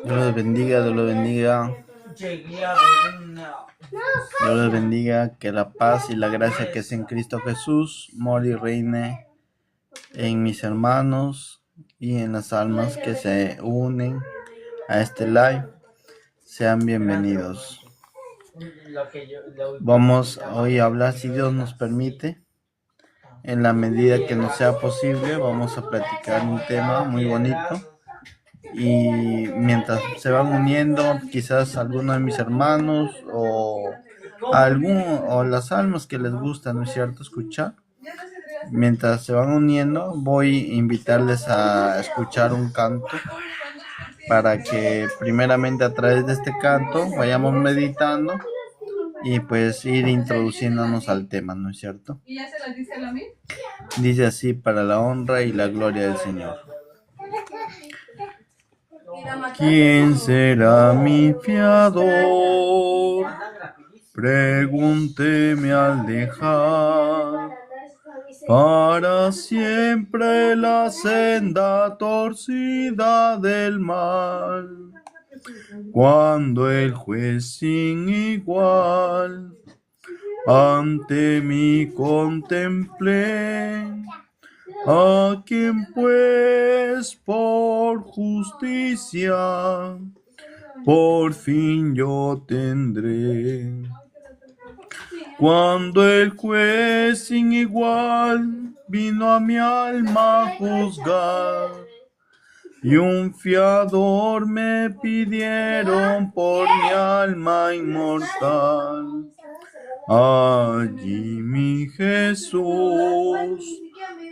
Dios los bendiga, Dios los bendiga. Dios les bendiga, que la paz y la gracia que es en Cristo Jesús more y reine en mis hermanos y en las almas que se unen a este live. Sean bienvenidos. Vamos hoy a hablar, si Dios nos permite, en la medida que nos sea posible, vamos a platicar un tema muy bonito. Y mientras se van uniendo, quizás alguno de mis hermanos o las almas que les gusta, ¿no es cierto?, escuchar. Mientras se van uniendo, voy a invitarles a escuchar un canto para que primeramente a través de este canto vayamos meditando y pues ir introduciéndonos al tema, ¿no es cierto? ¿Y ya se las dice a mí? Dice así: para la honra y la gloria del Señor. ¿Quién será mi fiador? Pregúnteme al dejar para siempre la senda torcida del mal. Cuando el juez sin igual ante mí contemplé, a quien pues por justicia por fin yo tendré. Cuando el juez sin igual vino a mi alma a juzgar, y un fiador me pidieron por mi alma inmortal, allí mi Jesús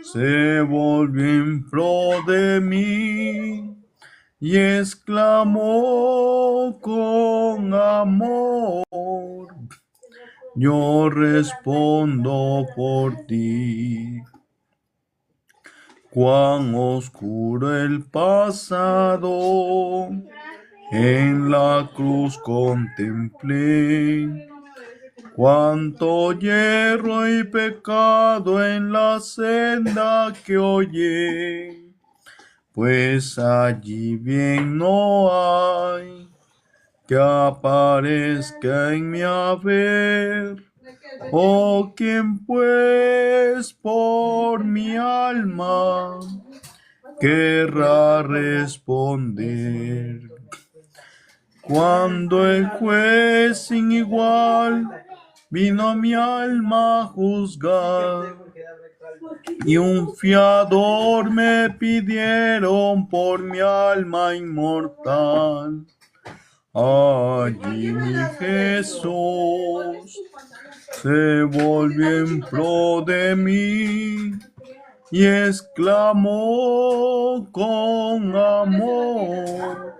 se volvió en pro de mí y exclamó con amor: yo respondo por ti. Cuán oscuro el pasado en la cruz contemplé, cuánto hierro y pecado en la senda que oye, pues allí bien no hay que aparezca en mi haber. Oh, quien pues por mi alma querrá responder. Cuando el juez sin igual vino a mi alma a juzgar, y un fiador me pidieron por mi alma inmortal, allí mi Jesús se volvió en pro de mí y exclamó con amor: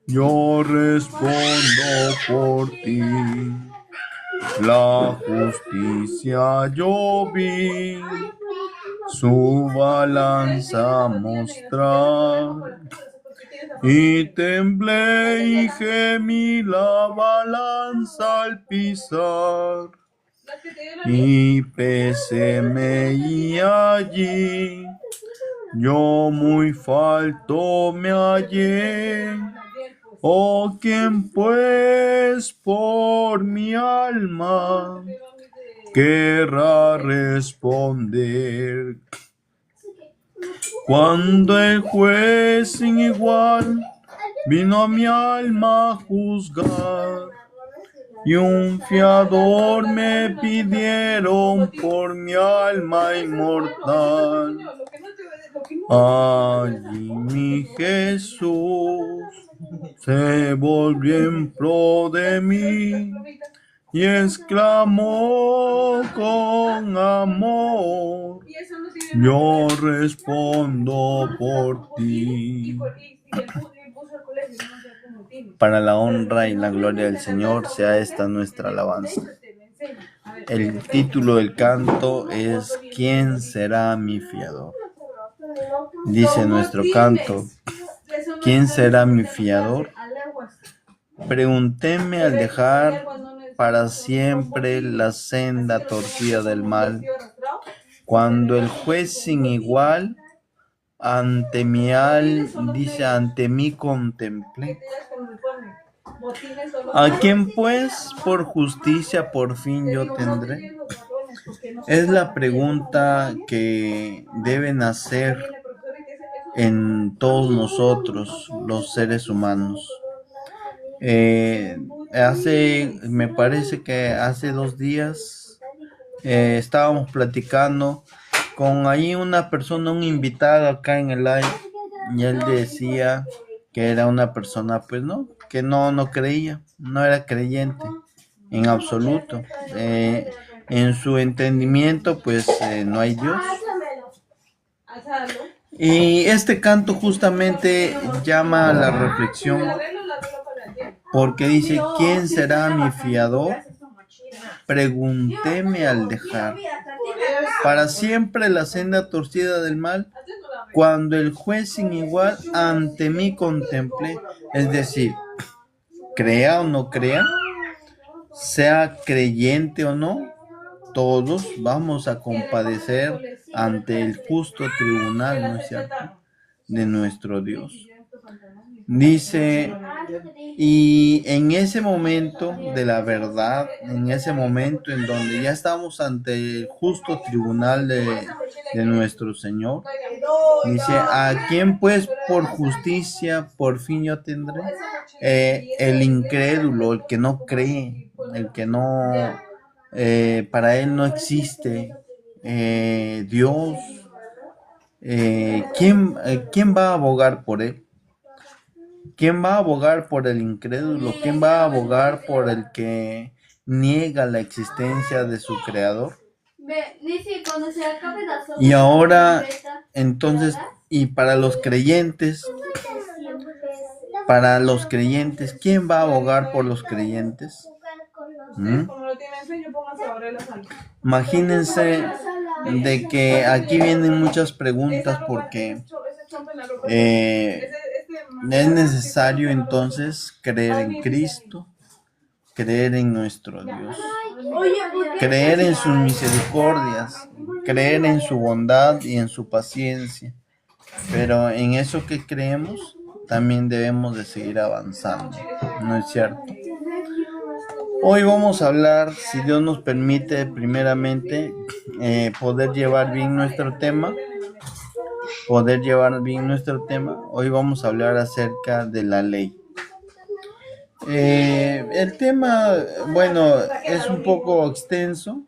yo respondo por ti. La justicia yo vi su balanza mostrar, y temblé y gemí la balanza al pisar, y péseme y allí yo muy falto me hallé. Oh, quien pues por mi alma querrá responder. Cuando el juez sin igual vino a mi alma a juzgar, y un fiador me pidieron por mi alma inmortal, allí mi Jesús se volvió en pro de mí y exclamó con amor: yo respondo por ti. Para la honra y la gloria del Señor sea esta nuestra alabanza. El título del canto es: ¿quién será mi fiador? Dice nuestro canto: ¿quién será mi fiador? Preguntéme al dejar para siempre la senda torcida del mal. Cuando el juez sin igual ante mí contemplé. ¿A quién pues por justicia por fin yo tendré? Es la pregunta que deben hacer en todos nosotros, los seres humanos. Me parece que hace 2 días estábamos platicando con ahí una persona, un invitado acá en el live, y él decía que era una persona, pues no, que no creía, no era creyente en absoluto. En su entendimiento, pues no hay Dios. Y este canto justamente llama a la reflexión, porque dice: ¿quién será mi fiador? Preguntéme al dejar para siempre la senda torcida del mal, cuando el juez sin igual ante mí contemple. Es decir, crea o no crea, sea creyente o no, todos vamos a compadecer ante el justo tribunal, ¿no es cierto?, de nuestro Dios. Dice, y en ese momento de la verdad, en ese momento en donde ya estamos ante el justo tribunal de nuestro Señor, dice: ¿a quién pues por justicia por fin yo tendré? El incrédulo, el que no cree, el que no, para él no existe Dios. ¿Quién va a abogar por él? ¿Quién va a abogar por el incrédulo? ¿Quién va a abogar por el que niega la existencia de su creador? Y ahora, entonces, y para los creyentes, ¿quién va a abogar por los creyentes? Imagínense de que aquí vienen muchas preguntas, porque es necesario entonces creer en Cristo, creer en nuestro Dios, creer en sus misericordias, creer en su bondad y en su paciencia. Pero en eso que creemos también debemos de seguir avanzando, ¿no es cierto? Hoy vamos a hablar, si Dios nos permite, primeramente, poder llevar bien nuestro tema. Hoy vamos a hablar acerca de la ley. El tema, bueno, es un poco extenso.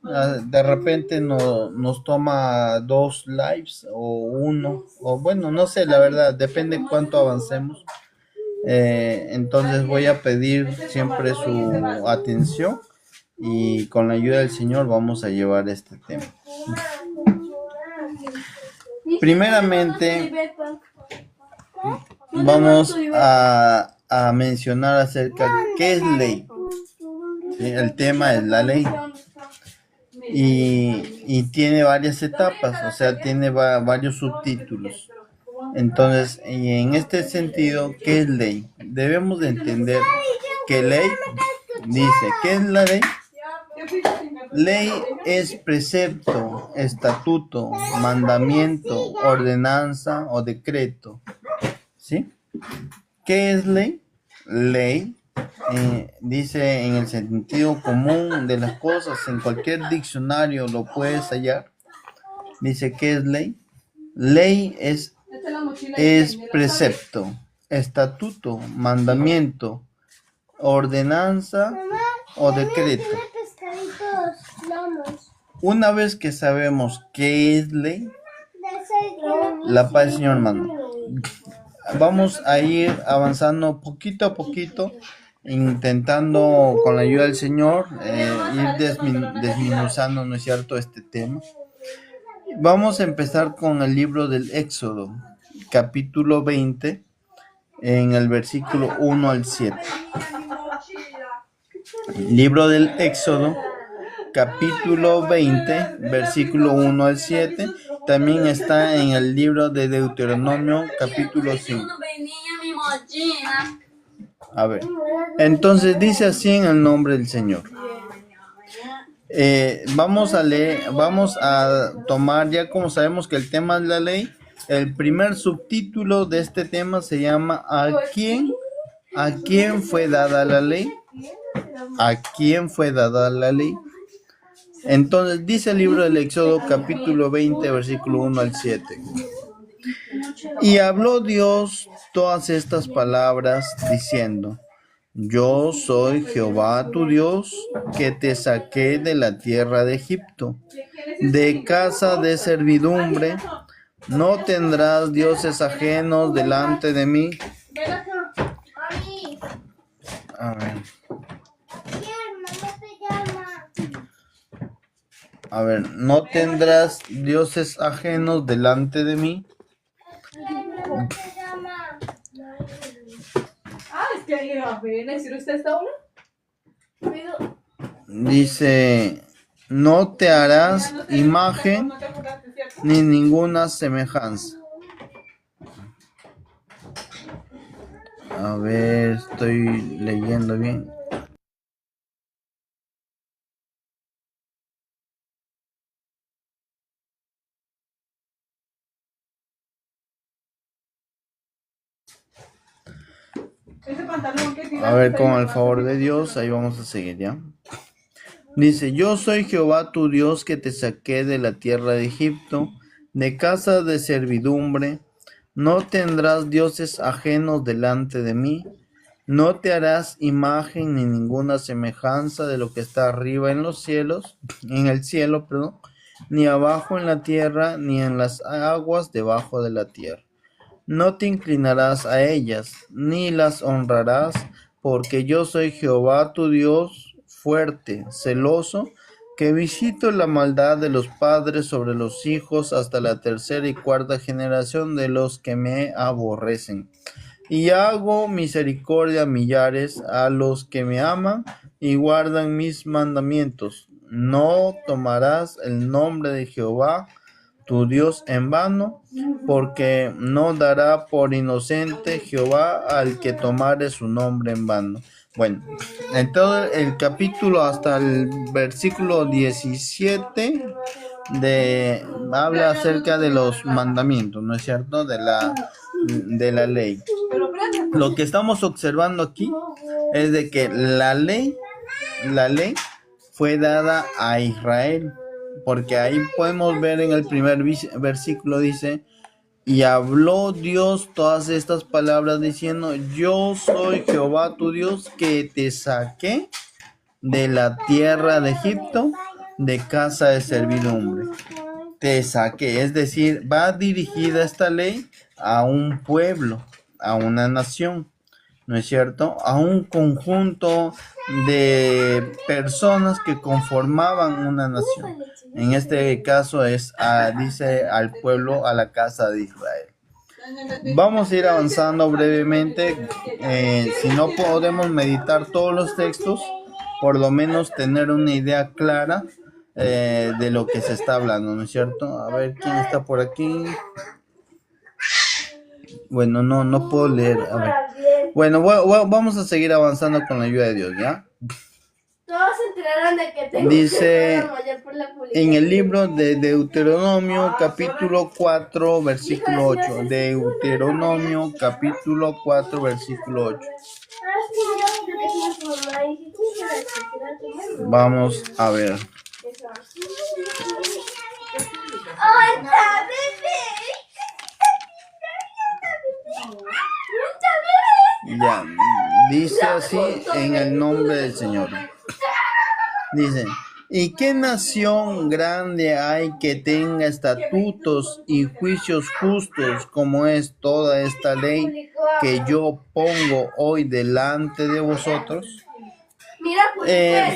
De repente nos toma 2 lives o 1, o bueno, no sé, la verdad, depende cuánto avancemos. Entonces voy a pedir siempre su atención, y con la ayuda del Señor vamos a llevar este tema. Primeramente, vamos a mencionar acerca de qué es ley. ¿Sí? El tema es la ley. Y tiene varias etapas, o sea, tiene varios subtítulos. Entonces, y en este sentido, ¿qué es ley? Debemos de entender que ley, dice, ¿qué es la ley? Ley es precepto, estatuto, mandamiento, ordenanza o decreto. ¿Sí? ¿Qué es ley? Ley, dice, en el sentido común de las cosas, en cualquier diccionario lo puedes hallar. Dice, ¿qué es ley? Ley es precepto, estatuto, mandamiento, ordenanza o decreto. Una vez que sabemos qué es ley, la paz del Señor, hermano, vamos a ir avanzando poquito a poquito, intentando con la ayuda del Señor ir desmenuzando, ¿no es cierto?, este tema. Vamos a empezar con el libro del Éxodo, capítulo 20, en el versículo 1 al 7. Libro del Éxodo, capítulo 20, versículo 1 al 7. También está en el libro de Deuteronomio, capítulo 5. A ver, entonces dice así en el nombre del Señor. Vamos a leer, vamos a tomar, ya como sabemos que el tema es la ley, el primer subtítulo de este tema se llama ¿a quién fue dada la ley? ¿A quién fue dada la ley? Entonces dice el libro del Éxodo capítulo 20 versículo 1 al 7. Y habló Dios todas estas palabras diciendo: Yo soy Jehová tu Dios, que te saqué de la tierra de Egipto, de casa de servidumbre. No tendrás dioses ajenos delante de mí. A ver. A ver, no tendrás dioses ajenos delante de mí. Dice, no te harás imagen ni ninguna semejanza. A ver, estoy leyendo bien. A ver, con el favor de Dios, ahí vamos a seguir, ¿ya? Dice, yo soy Jehová tu Dios que te saqué de la tierra de Egipto, de casa de servidumbre. No tendrás dioses ajenos delante de mí. No te harás imagen ni ninguna semejanza de lo que está arriba en los cielos, en el cielo, perdón, ni abajo en la tierra, ni en las aguas debajo de la tierra. No te inclinarás a ellas, ni las honrarás, porque yo soy Jehová tu Dios, fuerte, celoso, que visito la maldad de los padres sobre los hijos hasta la tercera y cuarta generación de los que me aborrecen. Y hago misericordia a millares a los que me aman y guardan mis mandamientos. No tomarás el nombre de Jehová tu Dios en vano, porque no dará por inocente Jehová al que tomare su nombre en vano. Bueno, en todo el capítulo hasta el versículo 17 habla acerca de los mandamientos, ¿no es cierto? De la ley. Lo que estamos observando aquí es de que la ley fue dada a Israel, porque ahí podemos ver en el primer versículo, dice, y habló Dios todas estas palabras diciendo, yo soy Jehová tu Dios que te saqué de la tierra de Egipto, de casa de servidumbre. Te saqué, es decir, va dirigida esta ley a un pueblo, a una nación, ¿no es cierto? A un conjunto de personas que conformaban una nación. En este caso dice al pueblo, a la casa de Israel. Vamos a ir avanzando brevemente. Si no podemos meditar todos los textos, por lo menos tener una idea clara de lo que se está hablando, ¿no es cierto? A ver, ¿quién está por aquí? Bueno, no puedo leer. A ver. Bueno, vamos a seguir avanzando con la ayuda de Dios, ¿ya? Todos se enteraron de que tengo dice por la en el libro de Deuteronomio capítulo 4 versículo 8. Deuteronomio capítulo 4 versículo 8. Vamos a ver. Ya, dice así en el nombre del Señor. Dice, ¿y qué nación grande hay que tenga estatutos y juicios justos como es toda esta ley que yo pongo hoy delante de vosotros?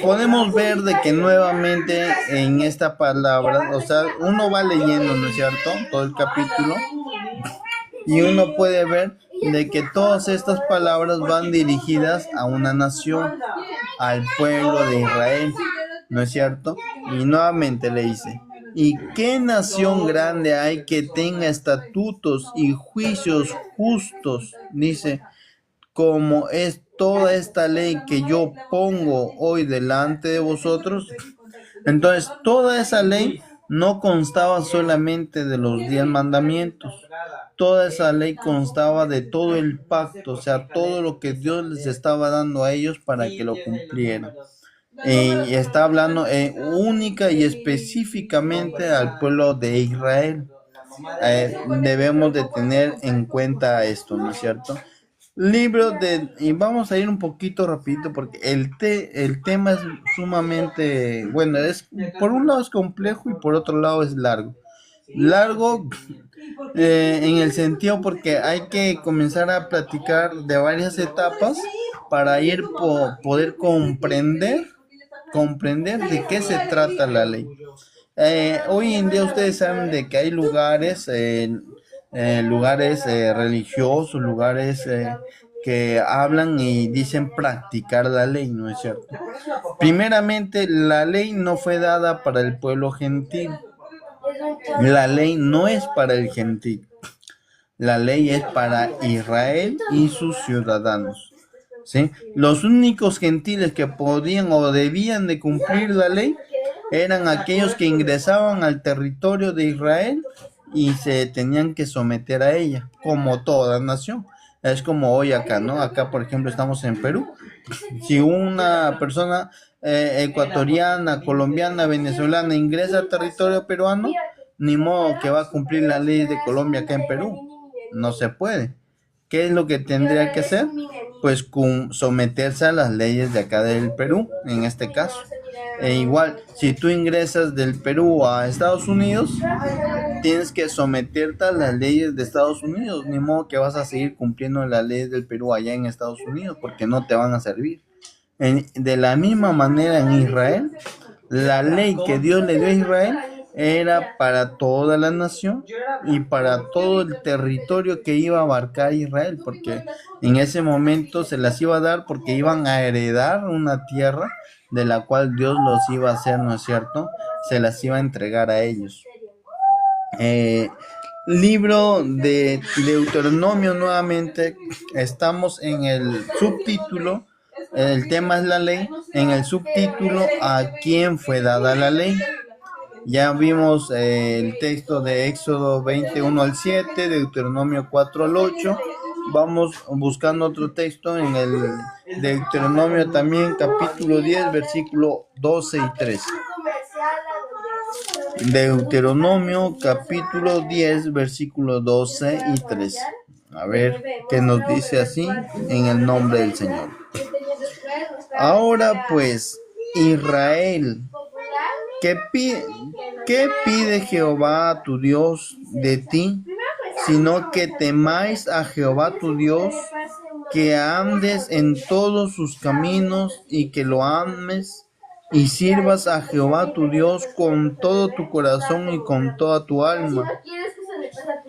Podemos ver de que nuevamente en esta palabra, o sea, uno va leyendo, ¿no es cierto?, todo el capítulo, y uno puede ver de que todas estas palabras van dirigidas a una nación, al pueblo de Israel, ¿no es cierto? Y nuevamente le dice, ¿y qué nación grande hay que tenga estatutos y juicios justos? Dice, como es toda esta ley que yo pongo hoy delante de vosotros. Entonces, toda esa ley no constaba solamente de los 10 mandamientos. Toda esa ley constaba de todo el pacto, o sea, todo lo que Dios les estaba dando a ellos para que lo cumplieran. Y está hablando única y específicamente al pueblo de Israel. Debemos de tener en cuenta esto, ¿no es cierto? Y vamos a ir un poquito rapidito porque el tema es sumamente, bueno, por un lado es complejo y por otro lado es largo. Largo en el sentido porque hay que comenzar a platicar de varias etapas para poder comprender de qué se trata la ley. Hoy en día ustedes saben de que hay lugares religiosos, lugares que hablan y dicen practicar la ley, ¿no es cierto? Primeramente, la ley no fue dada para el pueblo gentil. La ley no es para el gentil. La ley es para Israel y sus ciudadanos. ¿Sí? Los únicos gentiles que podían o debían de cumplir la ley eran aquellos que ingresaban al territorio de Israel y se tenían que someter a ella, como toda nación. Es como hoy acá, ¿no? Acá, por ejemplo, estamos en Perú. Si una persona ecuatoriana, colombiana, venezolana ingresa al territorio peruano, ni modo que va a cumplir la ley de Colombia acá en Perú. No se puede. ¿Qué es lo que tendría que hacer? Pues someterse a las leyes de acá del Perú, en este caso. Igual, si tú ingresas del Perú a Estados Unidos, tienes que someterte a las leyes de Estados Unidos. Ni modo que vas a seguir cumpliendo las leyes del Perú allá en Estados Unidos, porque no te van a servir. De la misma manera en Israel, la ley que Dios le dio a Israel era para toda la nación y para todo el territorio que iba a abarcar Israel, porque en ese momento se las iba a dar porque iban a heredar una tierra de la cual Dios los iba a hacer, ¿no es cierto? Se las iba a entregar a ellos. Libro de Deuteronomio nuevamente, estamos en el subtítulo, el tema es la ley, en el subtítulo, ¿a quién fue dada la ley? Ya vimos el texto de Éxodo 21 al 7, Deuteronomio 4 al 8. Vamos buscando otro texto en el Deuteronomio también, capítulo 10, versículo 12 y 13. Deuteronomio, capítulo 10, versículo 12 y 13. A ver qué nos dice así en el nombre del Señor. Ahora pues, Israel, ¿qué pide Jehová tu Dios de ti? Sino que temáis a Jehová tu Dios, que andes en todos sus caminos y que lo ames y sirvas a Jehová tu Dios con todo tu corazón y con toda tu alma.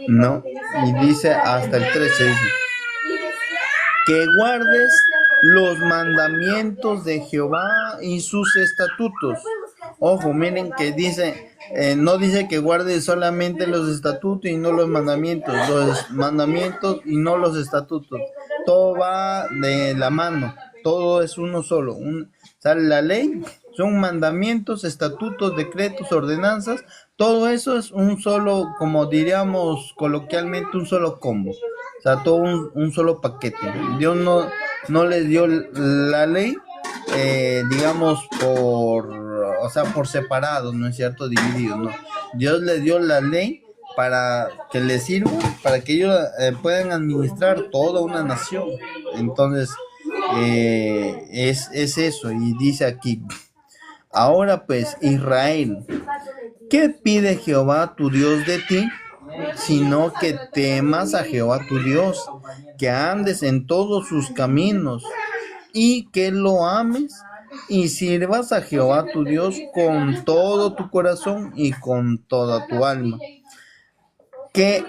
No, y dice hasta el 13, dice, que guardes los mandamientos de Jehová y sus estatutos. Ojo, miren que dice, no dice que guardes solamente los estatutos y no los mandamientos y no los estatutos. Todo va de la mano, todo es uno solo. La ley son mandamientos, estatutos, decretos, ordenanzas, todo eso es un solo, como diríamos coloquialmente, un solo combo. O sea, todo un solo paquete. Dios no les dio la ley, digamos, por separado, ¿no es cierto? Dividido, ¿no? Dios les dio la ley para que les sirva, para que ellos puedan administrar toda una nación. Entonces, es eso, y dice aquí, ahora pues, Israel, ¿qué pide Jehová tu Dios de ti? Sino que temas a Jehová tu Dios, que andes en todos sus caminos y que lo ames y sirvas a Jehová tu Dios con todo tu corazón y con toda tu alma. Que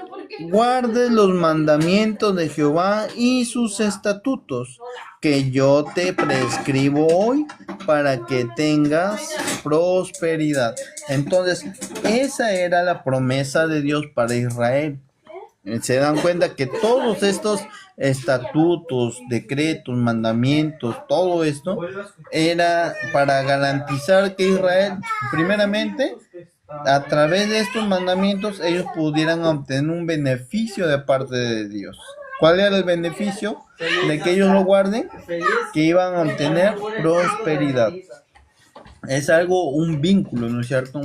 guardes los mandamientos de Jehová y sus estatutos, que yo te prescribo hoy para que tengas prosperidad. Entonces, esa era la promesa de Dios para Israel. Se dan cuenta que todos estos estatutos, decretos, mandamientos, todo esto era para garantizar que Israel, primeramente, a través de estos mandamientos, ellos pudieran obtener un beneficio de parte de Dios. ¿Cuál era el beneficio de que ellos lo guarden? Que iban a obtener prosperidad. Es algo, un vínculo, ¿no es cierto?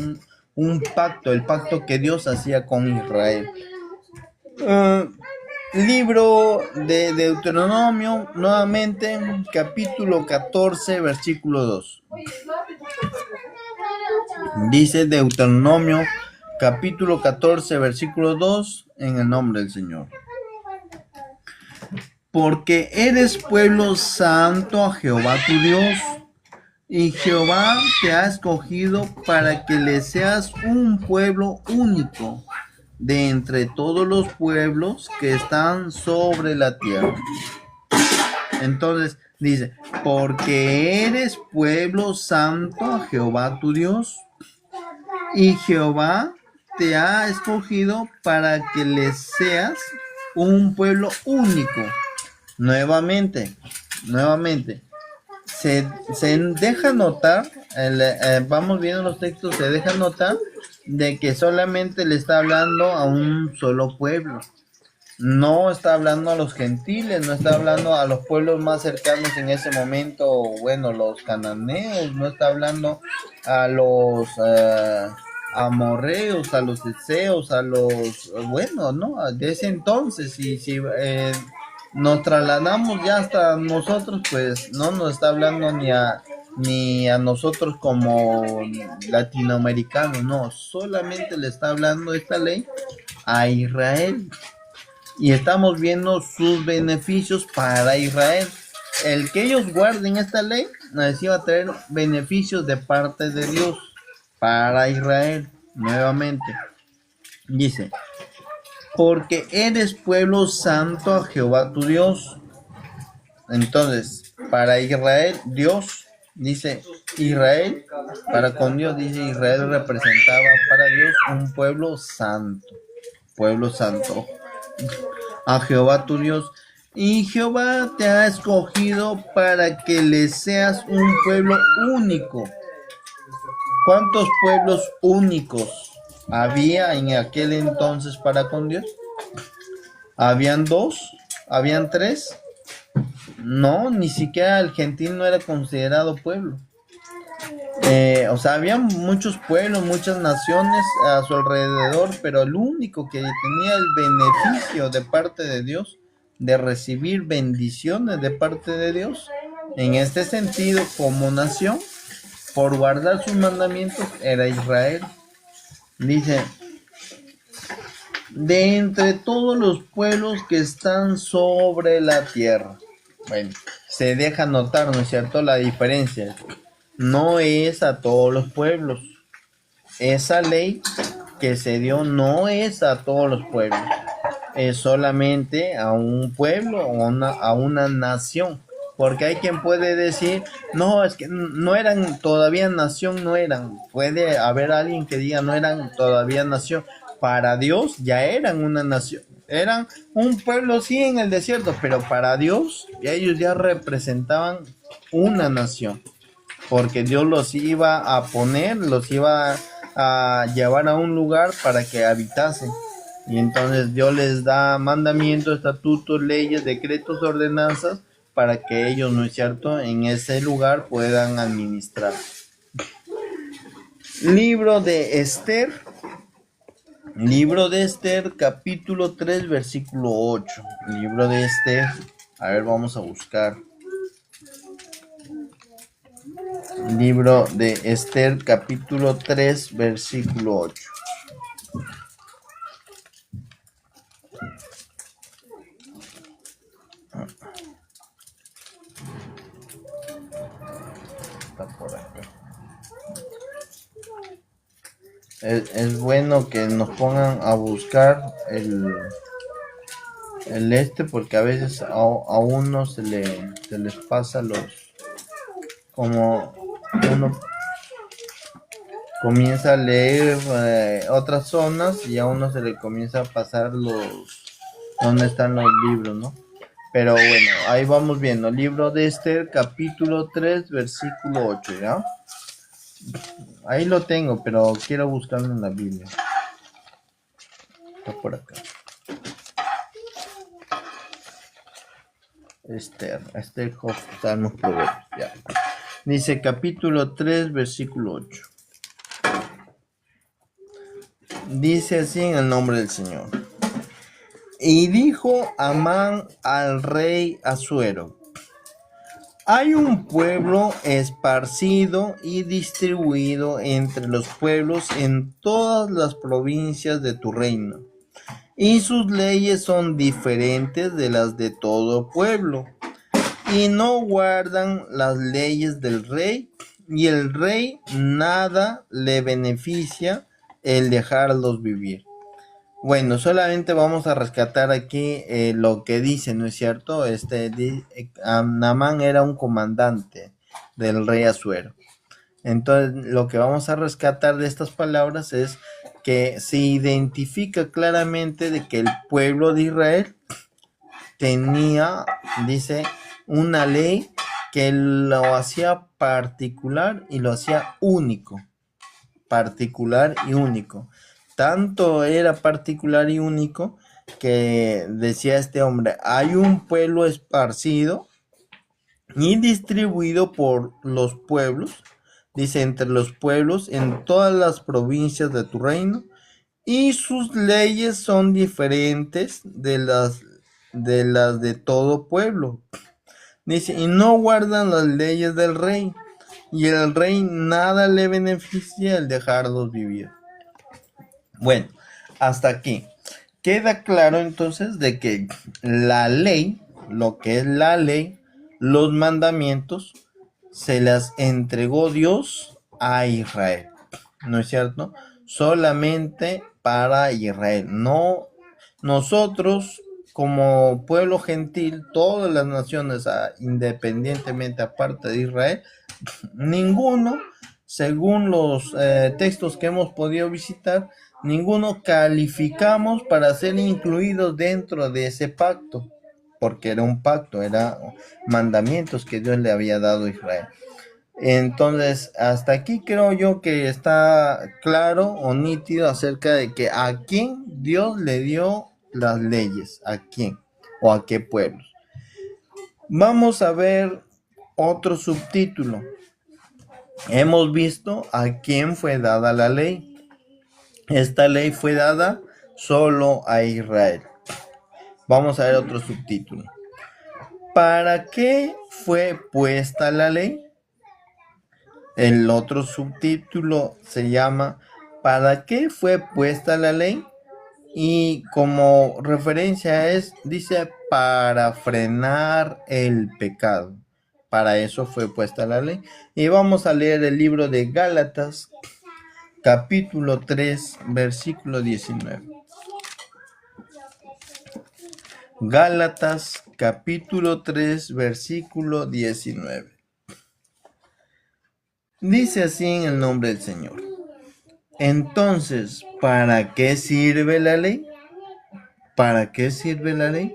Un pacto, el pacto que Dios hacía con Israel. Libro de Deuteronomio, nuevamente, capítulo 14, versículo 2. Dice Deuteronomio, capítulo 14, versículo 2, en el nombre del Señor. Porque eres pueblo santo a Jehová tu Dios, y Jehová te ha escogido para que le seas un pueblo único de entre todos los pueblos que están sobre la tierra. Entonces dice, porque eres pueblo santo a Jehová tu Dios, y Jehová te ha escogido para que le seas un pueblo único. Nuevamente, se deja notar, vamos viendo los textos, se deja notar de que solamente le está hablando a un solo pueblo. No está hablando a los gentiles, no está hablando a los pueblos más cercanos en ese momento, bueno, los cananeos, no está hablando a los amorreos, a los eseos, a los, bueno, ¿no? De ese entonces, y si nos trasladamos ya hasta nosotros, pues no nos está hablando ni a nosotros como latinoamericanos, no, solamente le está hablando esta ley a Israel. Y estamos viendo sus beneficios para Israel. El que ellos guarden esta ley les iba a traer beneficios de parte de Dios para Israel. Nuevamente dice, porque eres pueblo santo a Jehová tu Dios. Entonces, para Israel, Dios, dice Israel, para con Dios, dice Israel representaba para Dios un pueblo santo a Jehová tu Dios, y Jehová te ha escogido para que le seas un pueblo único. ¿Cuántos pueblos únicos había en aquel entonces para con Dios? ¿Habían 2? ¿Habían 3? No, ni siquiera el gentil no era considerado pueblo. O sea, había muchos pueblos, muchas naciones a su alrededor, pero el único que tenía el beneficio de parte de Dios, de recibir bendiciones de parte de Dios, en este sentido, como nación, por guardar sus mandamientos, era Israel. Dice, de entre todos los pueblos que están sobre la tierra. Bueno, se deja notar, ¿no es cierto?, la diferencia. No es a todos los pueblos. Esa ley que se dio no es a todos los pueblos. Es solamente a un pueblo o a una nación. Porque hay quien puede decir, no, es que no eran todavía nación, no eran. Puede haber alguien que diga, no eran todavía nación. Para Dios ya eran una nación. Eran un pueblo, sí, en el desierto, pero para Dios ellos ya representaban una nación. Porque Dios los iba a poner, los iba a llevar a un lugar para que habitasen. Y entonces Dios les da mandamientos, estatutos, leyes, decretos, ordenanzas, para que ellos, ¿no es cierto?, en ese lugar puedan administrar. Libro de Esther, capítulo 3, versículo 8. Libro de Esther, a ver, vamos a buscar. Libro de Esther, capítulo 3, versículo 8. Está por acá. Es bueno que nos pongan a buscar el porque a veces a uno se les pasa los, como uno, comienza a leer otras zonas y a uno se le comienza a pasar dónde están los libros, ¿no? Pero bueno, ahí vamos viendo. Libro de Esther, capítulo 3, versículo 8, ¿ya? Ahí lo tengo, pero quiero buscarlo en la Biblia. Está por acá. Esther, Job, Salmos, Proverbios, ya. Dice capítulo 3, versículo 8. Dice así en el nombre del Señor. Y dijo Amán al rey Asuero: hay un pueblo esparcido y distribuido entre los pueblos en todas las provincias de tu reino, y sus leyes son diferentes de las de todo pueblo, y no guardan las leyes del rey, y el rey nada le beneficia el dejarlos vivir. Bueno, solamente vamos a rescatar aquí lo que dice, ¿no es cierto? Naamán era un comandante del rey Asuero. Entonces, lo que vamos a rescatar de estas palabras es que se identifica claramente de que el pueblo de Israel tenía, dice, una ley que lo hacía particular y lo hacía único. Particular y único. Tanto era particular y único que decía este hombre: hay un pueblo esparcido y distribuido por los pueblos, dice, entre los pueblos en todas las provincias de tu reino, y sus leyes son diferentes de las de todo pueblo. Dice, y no guardan las leyes del rey, y el rey nada le beneficia el dejarlos vivir. Bueno, hasta aquí. Queda claro entonces de que la ley, lo que es la ley, los mandamientos, se las entregó Dios a Israel. ¿No es cierto? Solamente para Israel. No, nosotros como pueblo gentil, todas las naciones, independientemente aparte de Israel, ninguno, según los textos que hemos podido visitar, ninguno calificamos para ser incluidos dentro de ese pacto, porque era un pacto, eran mandamientos que Dios le había dado a Israel. Entonces, hasta aquí creo yo que está claro o nítido acerca de que a quién Dios le dio las leyes, a quién o a qué pueblos. Vamos a ver otro subtítulo. Hemos visto a quién fue dada la ley. Esta ley fue dada solo a Israel. Vamos a ver otro subtítulo. ¿Para qué fue puesta la ley? El otro subtítulo se llama ¿para qué fue puesta la ley? Y como referencia dice para frenar el pecado. Para eso fue puesta la ley. Y vamos a leer el libro de Gálatas, capítulo 3, versículo 19. Gálatas, capítulo 3, versículo 19. Dice así en el nombre del Señor. Entonces, ¿para qué sirve la ley? ¿Para qué sirve la ley?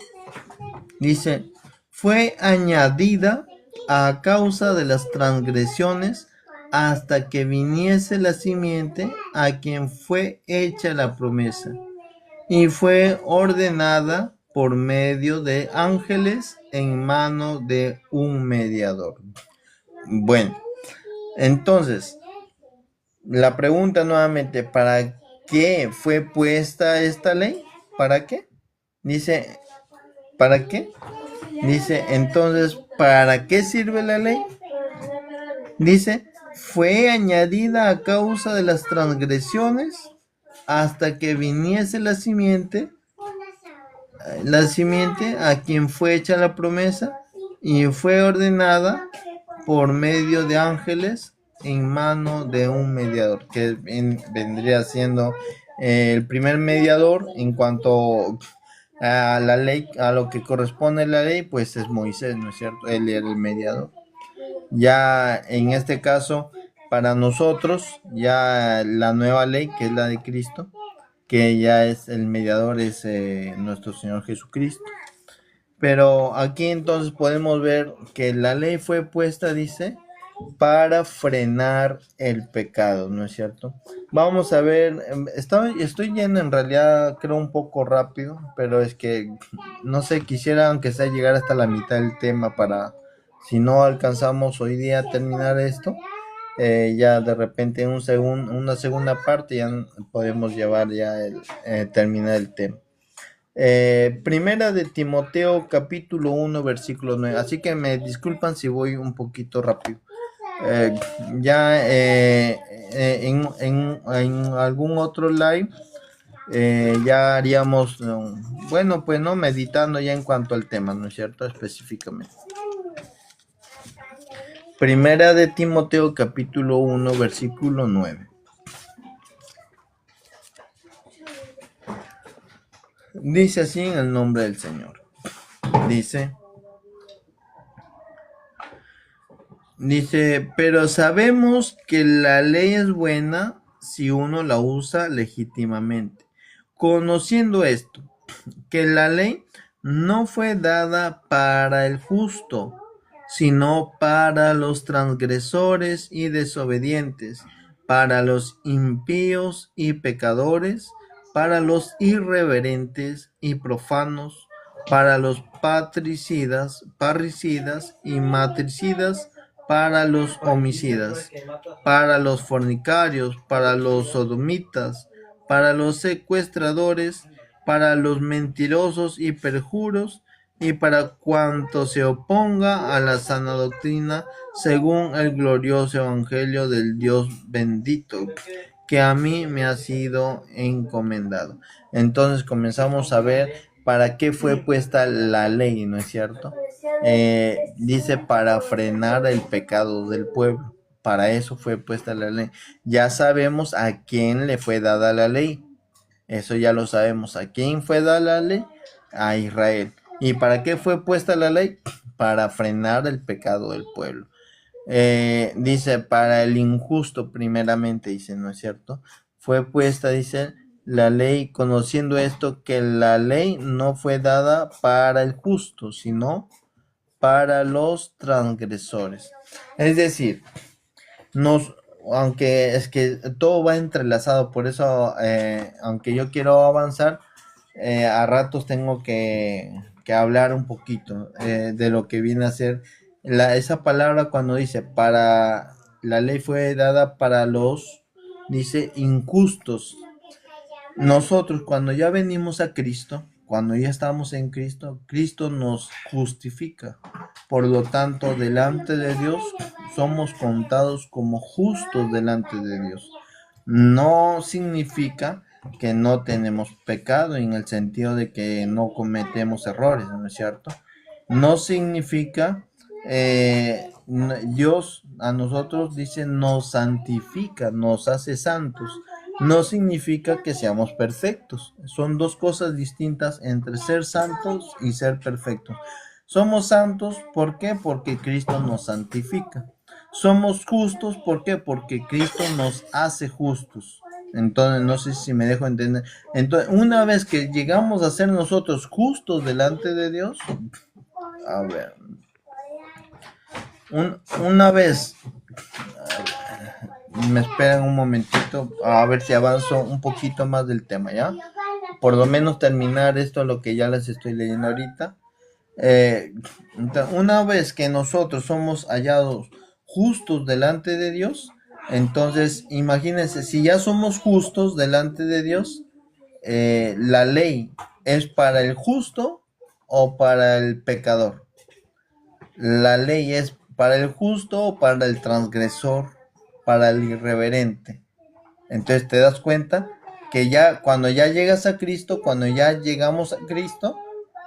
Dice, fue añadida a causa de las transgresiones hasta que viniese la simiente a quien fue hecha la promesa, y fue ordenada por medio de ángeles en mano de un mediador. Bueno, entonces, la pregunta nuevamente, ¿para qué fue puesta esta ley? ¿Para qué? Dice, ¿para qué? Dice, entonces, ¿para qué sirve la ley? Dice, fue añadida a causa de las transgresiones hasta que viniese la simiente a quien fue hecha la promesa, y fue ordenada por medio de ángeles en mano de un mediador, que vendría siendo el primer mediador en cuanto a la ley, a lo que corresponde la ley, pues es Moisés, ¿no es cierto? Él era el mediador. Ya en este caso, para nosotros ya la nueva ley, que es la de Cristo, que ya es el mediador, es nuestro Señor Jesucristo. Pero aquí entonces podemos ver que la ley fue puesta, dice, para frenar el pecado, ¿no es cierto? Vamos a ver, estoy yendo en realidad, creo un poco rápido, pero es que, no sé, quisiera aunque sea llegar hasta la mitad del tema para, si no alcanzamos hoy día a terminar esto, ya de repente en una segunda parte ya podemos llevar ya terminar el tema. Primera de Timoteo capítulo 1 versículo 9, así que me disculpan si voy un poquito rápido. Ya en algún otro live ya haríamos, bueno, pues no, meditando ya en cuanto al tema, ¿no es cierto? Específicamente. Primera de Timoteo capítulo 1 versículo 9. Dice así en el nombre del Señor. Dice, pero sabemos que la ley es buena si uno la usa legítimamente. Conociendo esto, que la ley no fue dada para el justo, sino para los transgresores y desobedientes, para los impíos y pecadores, para los irreverentes y profanos, para los parricidas y matricidas, para los homicidas, para los fornicarios, para los sodomitas, para los secuestradores, para los mentirosos y perjuros, y para cuanto se oponga a la sana doctrina, según el glorioso evangelio del Dios bendito, que a mí me ha sido encomendado. Entonces comenzamos a ver para qué fue puesta la ley, ¿no es cierto? Dice para frenar el pecado del pueblo. Para eso fue puesta la ley. Ya sabemos a quién le fue dada la ley. Eso ya lo sabemos. ¿A quién fue dada la ley? A Israel. ¿Y para qué fue puesta la ley? Para frenar el pecado del pueblo. Dice, para el injusto primeramente, dice, ¿no es cierto? Fue puesta, dice, la ley, conociendo esto, que la ley no fue dada para el justo, sino para los transgresores. Es decir, aunque es que todo va entrelazado, por eso, aunque yo quiero avanzar, a ratos tengo que hablar un poquito de lo que viene a ser esa palabra cuando dice para la ley fue dada para los, dice, injustos. Nosotros cuando ya venimos a Cristo, cuando ya estamos en Cristo, Cristo nos justifica. Por lo tanto, delante de Dios somos contados como justos delante de Dios. No significa que no tenemos pecado en el sentido de que no cometemos errores, ¿no es cierto? No significa, Dios a nosotros dice nos santifica, nos hace santos. No significa que seamos perfectos. Son dos cosas distintas entre ser santos y ser perfectos. Somos santos, ¿por qué? Porque Cristo nos santifica. Somos justos, ¿por qué? Porque Cristo nos hace justos. Entonces, no sé si me dejo entender. Entonces, una vez que llegamos a ser nosotros justos delante de Dios, a ver, una vez, me esperan un momentito, a ver si avanzo un poquito más del tema, ¿ya? Por lo menos terminar esto, lo que ya les estoy leyendo ahorita. Una vez que nosotros somos hallados justos delante de Dios, entonces imagínense, si ya somos justos delante de Dios, la ley es para el justo o para el pecador. La ley es para el justo o para el transgresor, para el irreverente. Entonces te das cuenta que ya cuando ya llegas a Cristo, cuando ya llegamos a Cristo,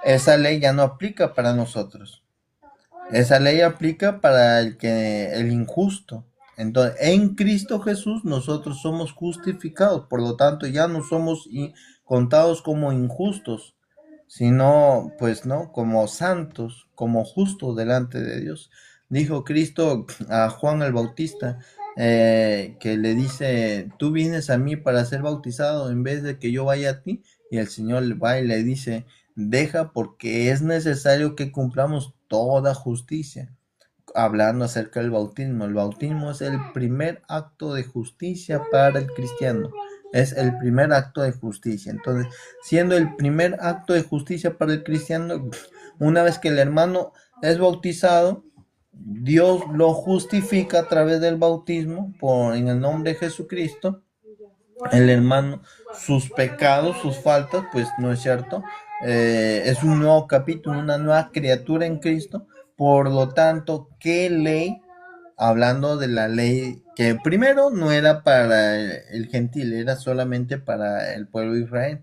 esa ley ya no aplica para nosotros. Esa ley aplica para el injusto. Entonces, en Cristo Jesús nosotros somos justificados, por lo tanto ya no somos contados como injustos, sino pues no, como santos, como justos delante de Dios. Dijo Cristo a Juan el Bautista, que le dice, tú vienes a mí para ser bautizado en vez de que yo vaya a ti, y el Señor va y le dice, deja porque es necesario que cumplamos toda justicia. Hablando acerca del bautismo, el bautismo es el primer acto de justicia para el cristiano, es el primer acto de justicia. Entonces, siendo el primer acto de justicia para el cristiano, una vez que el hermano es bautizado, Dios lo justifica a través del bautismo en el nombre de Jesucristo. El hermano, sus pecados, sus faltas, pues no es cierto, es un nuevo capítulo, una nueva criatura en Cristo. Por lo tanto, ¿qué ley? Hablando de la ley que primero no era para el gentil, era solamente para el pueblo de Israel.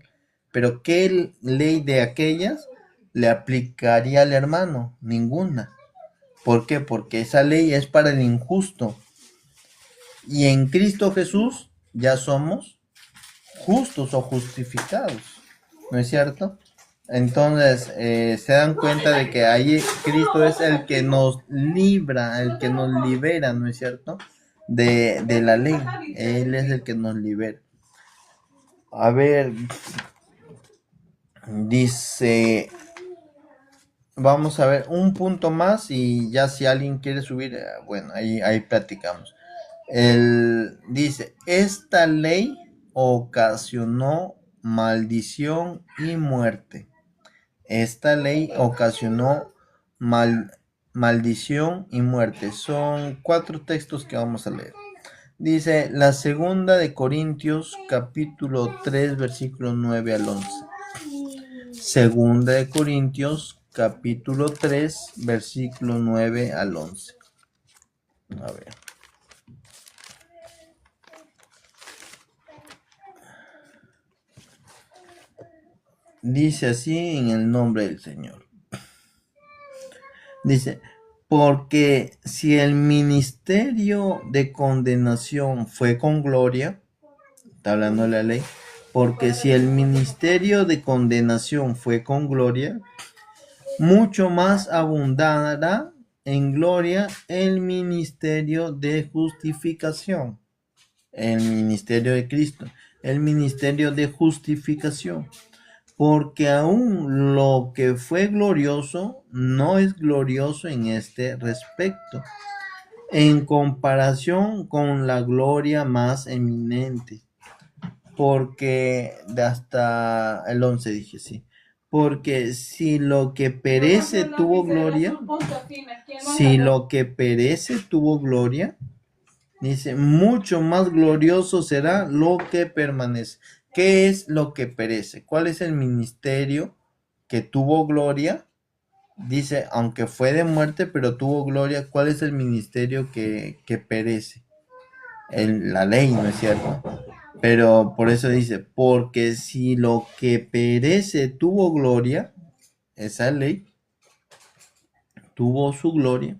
Pero ¿qué ley de aquellas le aplicaría al hermano? Ninguna. ¿Por qué? Porque esa ley es para el injusto. Y en Cristo Jesús ya somos justos o justificados, ¿no es cierto? Entonces se dan cuenta de que ahí Cristo es el que nos libra, el que nos libera, ¿no es cierto? De la ley, Él es el que nos libera. A ver, dice, vamos a ver un punto más y ya si alguien quiere subir, bueno, ahí platicamos. Él dice, esta ley ocasionó maldición y muerte. Esta ley ocasionó maldición y muerte. Son 4 textos que vamos a leer. Dice la segunda de Corintios capítulo 3 versículo 9 al 11. Segunda de Corintios capítulo 3 versículo 9 al 11. A ver. Dice así en el nombre del Señor. Dice, porque si el ministerio de condenación fue con gloria, está hablando de la ley, porque si el ministerio de condenación fue con gloria, mucho más abundará en gloria el ministerio de justificación, el ministerio de Cristo, el ministerio de justificación. Porque aún lo que fue glorioso no es glorioso en este respecto, en comparación con la gloria más eminente. Porque hasta el 11 dije, sí. Porque si lo que perece tuvo gloria, dice, mucho más glorioso será lo que permanece. ¿Qué es lo que perece? ¿Cuál es el ministerio que tuvo gloria? Dice, aunque fue de muerte, pero tuvo gloria. ¿Cuál es el ministerio que perece? La ley, ¿no es cierto? Pero por eso dice, porque si lo que perece tuvo gloria, esa ley tuvo su gloria,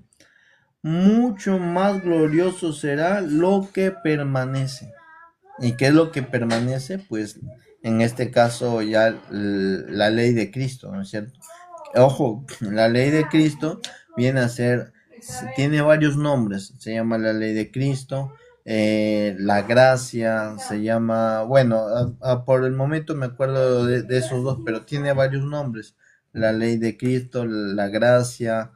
mucho más glorioso será lo que permanece. ¿Y qué es lo que permanece? Pues en este caso ya la ley de Cristo, ¿no es cierto? Ojo, la ley de Cristo viene a ser, tiene varios nombres, se llama la ley de Cristo, la gracia, se llama, bueno, por el momento me acuerdo de esos dos, pero tiene varios nombres, la ley de Cristo, la gracia,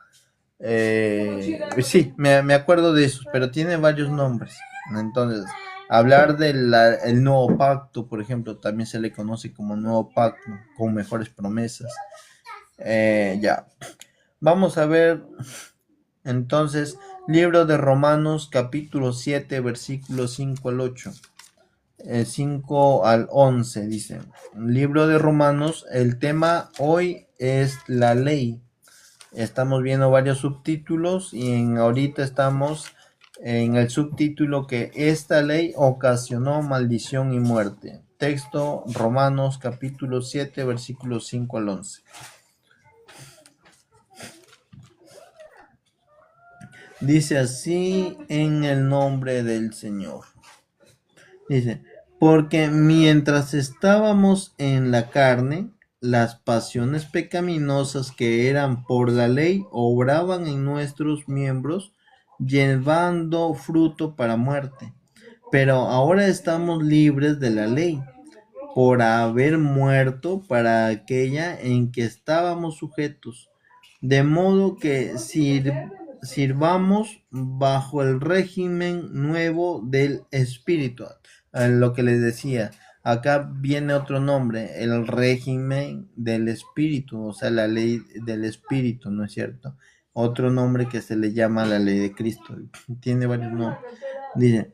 sí, me acuerdo de esos, pero tiene varios nombres. Entonces, hablar del el nuevo pacto, por ejemplo, también se le conoce como nuevo pacto, con mejores promesas. Ya, vamos a ver entonces, libro de Romanos capítulo 7, versículos 5 al 8. 5 al 11 dice, libro de Romanos, el tema hoy es la ley. Estamos viendo varios subtítulos y ahorita estamos en el subtítulo que esta ley ocasionó maldición y muerte. Texto Romanos capítulo 7 versículos 5 al 11. Dice así en el nombre del Señor. Dice, porque mientras estábamos en la carne, las pasiones pecaminosas que eran por la ley obraban en nuestros miembros, llevando fruto para muerte. Pero ahora estamos libres de la ley, por haber muerto para aquella en que estábamos sujetos, de modo que sirvamos bajo el régimen nuevo del Espíritu. Lo que les decía, acá viene otro nombre, el régimen del Espíritu, o sea, la ley del Espíritu, ¿no es cierto? Otro nombre que se le llama la ley de Cristo. Tiene varios nombres. Dice,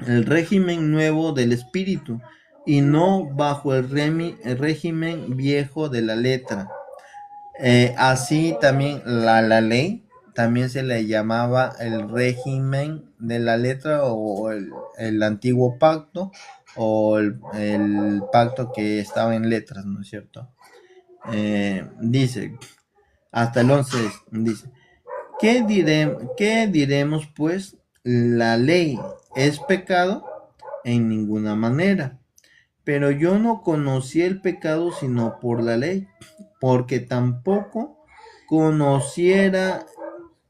el régimen nuevo del espíritu y no bajo el régimen viejo de la letra. Así también la ley también se le llamaba el régimen de la letra o el antiguo pacto o el pacto que estaba en letras, ¿no es cierto? Dice, hasta el 11 dice, ¿qué diremos pues? ¿La ley es pecado? En ninguna manera. Pero yo no conocí el pecado sino por la ley, porque tampoco conociera,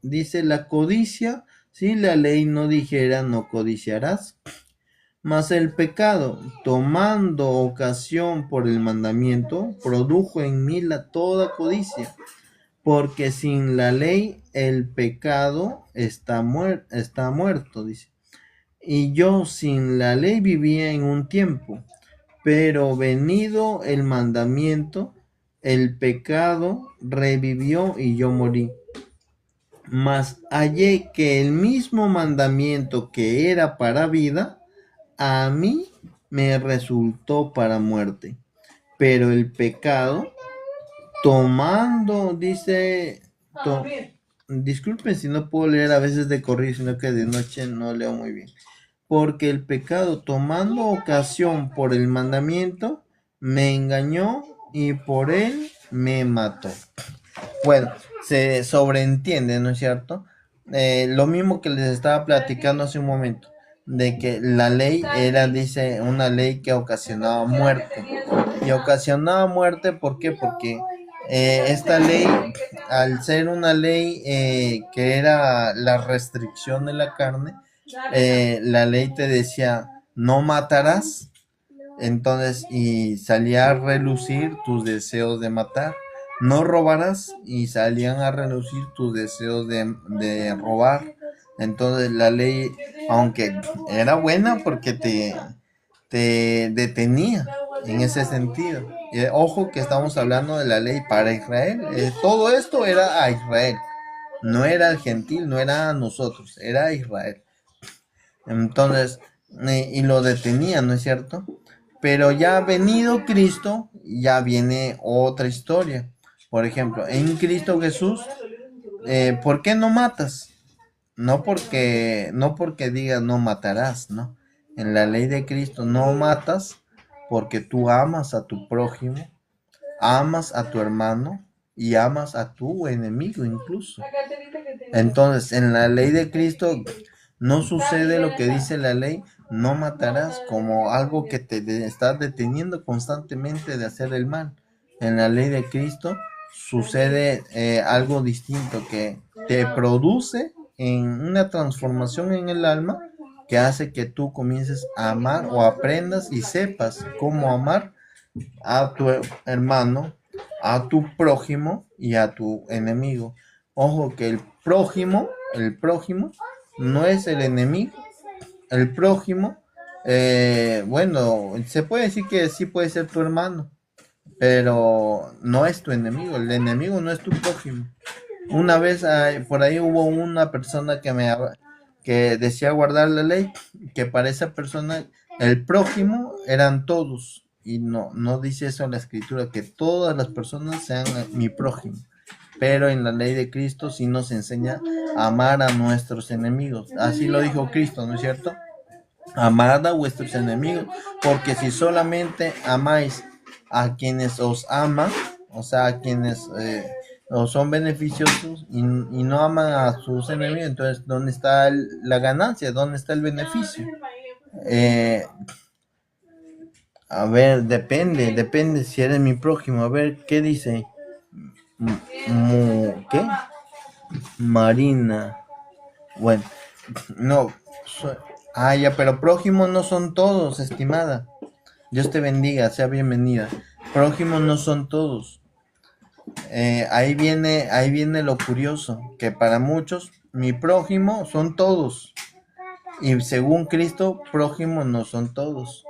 dice, la codicia, si la ley no dijera no codiciarás. Mas el pecado, tomando ocasión por el mandamiento, produjo en mí toda codicia, porque sin la ley el pecado está muerto, dice. Y yo sin la ley vivía en un tiempo, pero venido el mandamiento, el pecado revivió y yo morí. Mas hallé que el mismo mandamiento que era para vida, a mí me resultó para muerte. Pero el pecado, tomando, dice, disculpen si no puedo leer a veces de corrido, sino que de noche no leo muy bien. Porque el pecado, tomando ocasión por el mandamiento, me engañó y por él me mató. Bueno, se sobreentiende, ¿no es cierto? Lo mismo que les estaba platicando hace un momento, de que la ley era, dice, una ley que ocasionaba muerte. Y ocasionaba muerte, ¿por qué? Porque esta ley, al ser una ley que era la restricción de la carne, la ley te decía, no matarás, entonces, y salía a relucir tus deseos de matar. No robarás y salían a relucir tus deseos de robar. Entonces la ley, aunque era buena porque te detenía en ese sentido. Ojo que estamos hablando de la ley para Israel. Todo esto era a Israel. No era al gentil, no era a nosotros, era a Israel. Entonces, y lo detenía, ¿no es cierto? Pero ya venido Cristo, ya viene otra historia. Por ejemplo, en Cristo Jesús, ¿por qué no matas? No porque digas no matarás, ¿no? En la ley de Cristo no matas porque tú amas a tu prójimo, amas a tu hermano y amas a tu enemigo incluso. Entonces, en la ley de Cristo no sucede lo que dice la ley, no matarás, como algo que te está deteniendo constantemente de hacer el mal. En la ley de Cristo sucede algo distinto que te produce en una transformación en el alma que hace que tú comiences a amar o aprendas y sepas cómo amar a tu hermano, a tu prójimo y a tu enemigo. Ojo que el prójimo no es el enemigo. El prójimo, bueno, se puede decir que sí puede ser tu hermano, pero no es tu enemigo. El enemigo no es tu prójimo. Una vez por ahí hubo una persona que decía guardar la ley, que para esa persona el prójimo eran todos. Y no dice eso en la escritura, que todas las personas sean mi prójimo. Pero en la ley de Cristo sí nos enseña a amar a nuestros enemigos. Así lo dijo Cristo, ¿no es cierto? Amad a vuestros enemigos, porque si solamente amáis a quienes os aman, o sea, a quienes os son beneficiosos y no aman a sus enemigos, entonces, ¿dónde está la ganancia? ¿Dónde está el beneficio? A ver, depende si eres mi prójimo. A ver, ¿qué dice? ¿Qué? Marina. Bueno, no. Ya, pero prójimos no son todos, estimada. Dios te bendiga, sea bienvenida. Prójimos no son todos. Ahí viene lo curioso, que para muchos mi prójimo son todos. Y según Cristo, prójimos no son todos.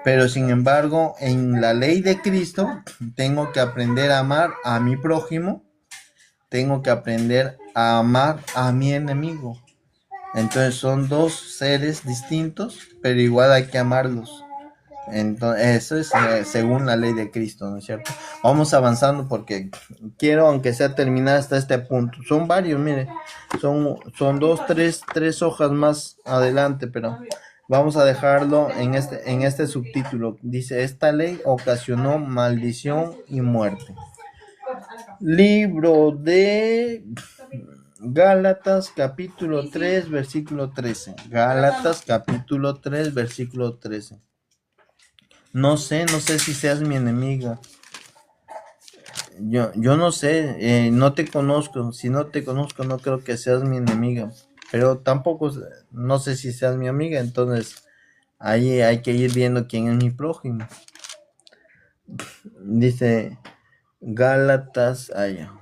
Pero sin embargo, en la ley de Cristo, tengo que aprender a amar a mi prójimo, tengo que aprender a amar a mi enemigo. Entonces son dos seres distintos, pero igual hay que amarlos. Entonces, eso es según la ley de Cristo, ¿no es cierto? Vamos avanzando porque quiero, aunque sea, terminar hasta este punto. Son varios, mire, son dos, tres hojas más adelante, pero vamos a dejarlo en este subtítulo. Dice, esta ley ocasionó maldición y muerte. Libro de Gálatas capítulo 3 versículo 13. Gálatas capítulo 3 versículo 13. No sé si seas mi enemiga. Yo no sé, no te conozco. Si no te conozco, no creo que seas mi enemiga. Pero tampoco, no sé si seas mi amiga. Entonces, ahí hay que ir viendo quién es mi prójimo. Dice Gálatas, allá.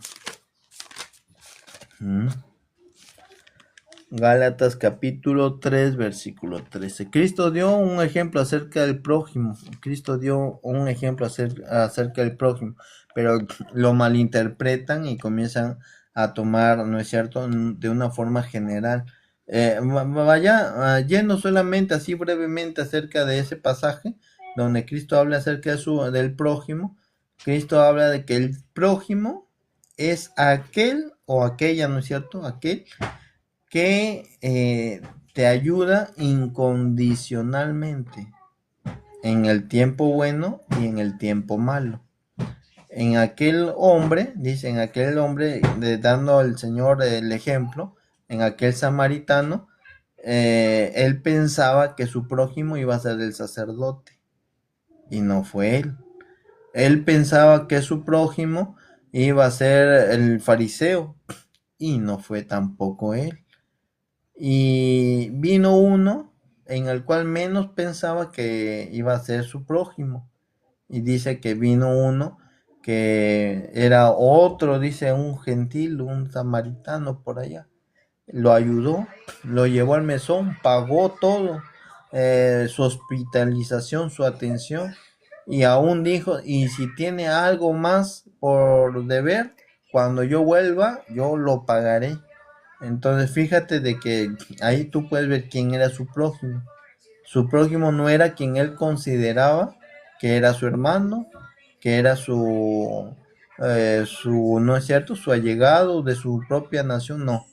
Gálatas capítulo 3 versículo 13. Cristo dio un ejemplo acerca del prójimo. Cristo dio un ejemplo acerca del prójimo, pero lo malinterpretan y comienzan a tomar, ¿no es cierto?, de una forma general. Yendo solamente así brevemente acerca de ese pasaje, donde Cristo habla acerca del prójimo. Cristo habla de que el prójimo es aquel o aquella, ¿no es cierto?, aquel que te ayuda incondicionalmente en el tiempo bueno y en el tiempo malo. En aquel hombre, dice, dando al Señor el ejemplo, en aquel samaritano, él pensaba que su prójimo iba a ser el sacerdote y no fue él. Él pensaba que su prójimo iba a ser el fariseo y no fue tampoco él. Y vino uno en el cual menos pensaba que iba a ser su prójimo. Y dice que vino uno que era otro, dice, un gentil, un samaritano por allá. Lo ayudó, lo llevó al mesón, pagó todo, su hospitalización, su atención. Y aún dijo, y si tiene algo más por deber, cuando yo vuelva, yo lo pagaré. Entonces fíjate de que ahí tú puedes ver quién era su prójimo. Su prójimo no era quien él consideraba que era su hermano, que era no es cierto, su allegado de su propia nación, no.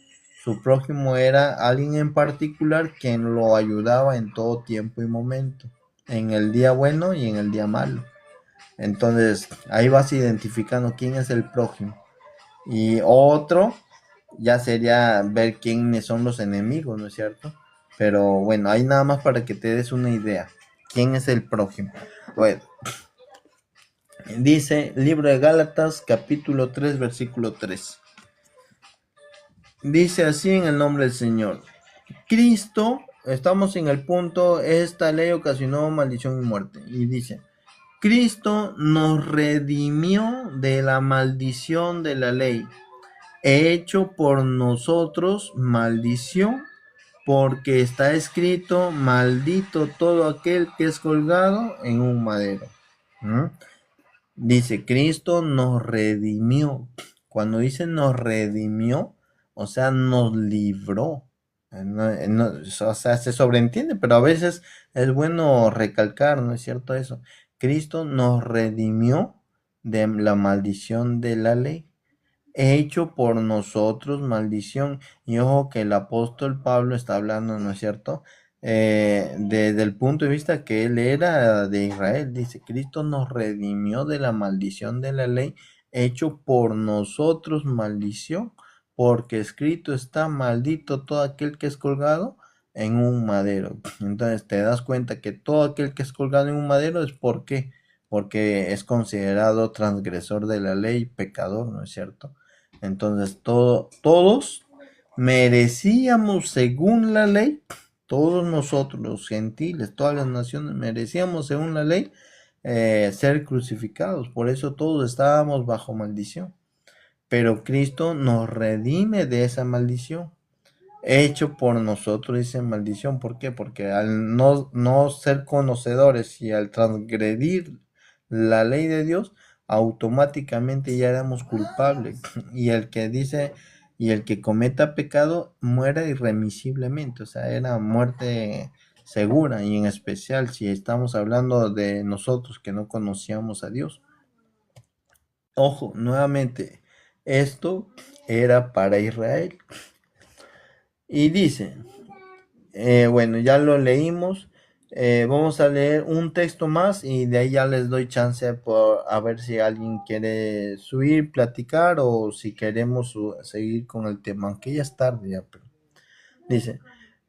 Su prójimo era alguien en particular quien lo ayudaba en todo tiempo y momento, en el día bueno y en el día malo. Entonces ahí vas identificando quién es el prójimo. Y otro ya sería ver quiénes son los enemigos, ¿no es cierto? Pero bueno, ahí nada más para que te des una idea. ¿Quién es el prójimo? Bueno, dice libro de Gálatas capítulo 3 versículo 3. Dice así en el nombre del Señor. Cristo, estamos en el punto, esta ley ocasionó maldición y muerte. Y dice, Cristo nos redimió de la maldición de la ley, hecho por nosotros maldición, porque está escrito, maldito todo aquel que es colgado en un madero. Dice, Cristo nos redimió. Cuando dice nos redimió, o sea, nos libró. O sea, se sobreentiende, pero a veces es bueno recalcar, ¿no es cierto eso? Cristo nos redimió de la maldición de la ley, hecho por nosotros maldición. Y ojo que el apóstol Pablo está hablando, ¿no es cierto? Desde el punto de vista que él era de Israel. Dice, Cristo nos redimió de la maldición de la ley, hecho por nosotros maldición, porque escrito está, maldito todo aquel que es colgado en un madero. Entonces te das cuenta que todo aquel que es colgado en un madero es porque es considerado transgresor de la ley, pecador, ¿no es cierto? Entonces todos merecíamos según la ley, todos nosotros, los gentiles, todas las naciones, merecíamos según la ley ser crucificados. Por eso todos estábamos bajo maldición. Pero Cristo nos redime de esa maldición. Hecho por nosotros dice maldición. ¿Por qué? Porque al no ser conocedores y al transgredir la ley de Dios, automáticamente ya éramos culpables. Y el que dice, y el que cometa pecado muere irremisiblemente. O sea, era muerte segura. Y en especial si estamos hablando de nosotros que no conocíamos a Dios. Ojo, nuevamente, esto era para Israel. Y dice, bueno, ya lo leímos. Vamos a leer un texto más y de ahí ya les doy chance por a ver si alguien quiere subir, platicar o si queremos seguir con el tema, aunque ya es tarde ya. Pero dice,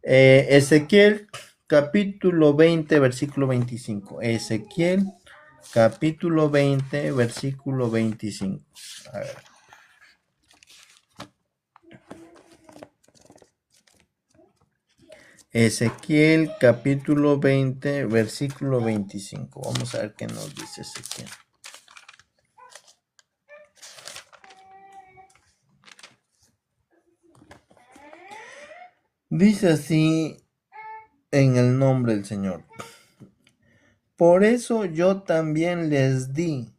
Ezequiel capítulo 20, versículo 25. Ezequiel capítulo 20, versículo 25. A ver. Ezequiel capítulo 20, versículo 25. Vamos a ver qué nos dice Ezequiel. Dice así en el nombre del Señor. Por eso yo también les di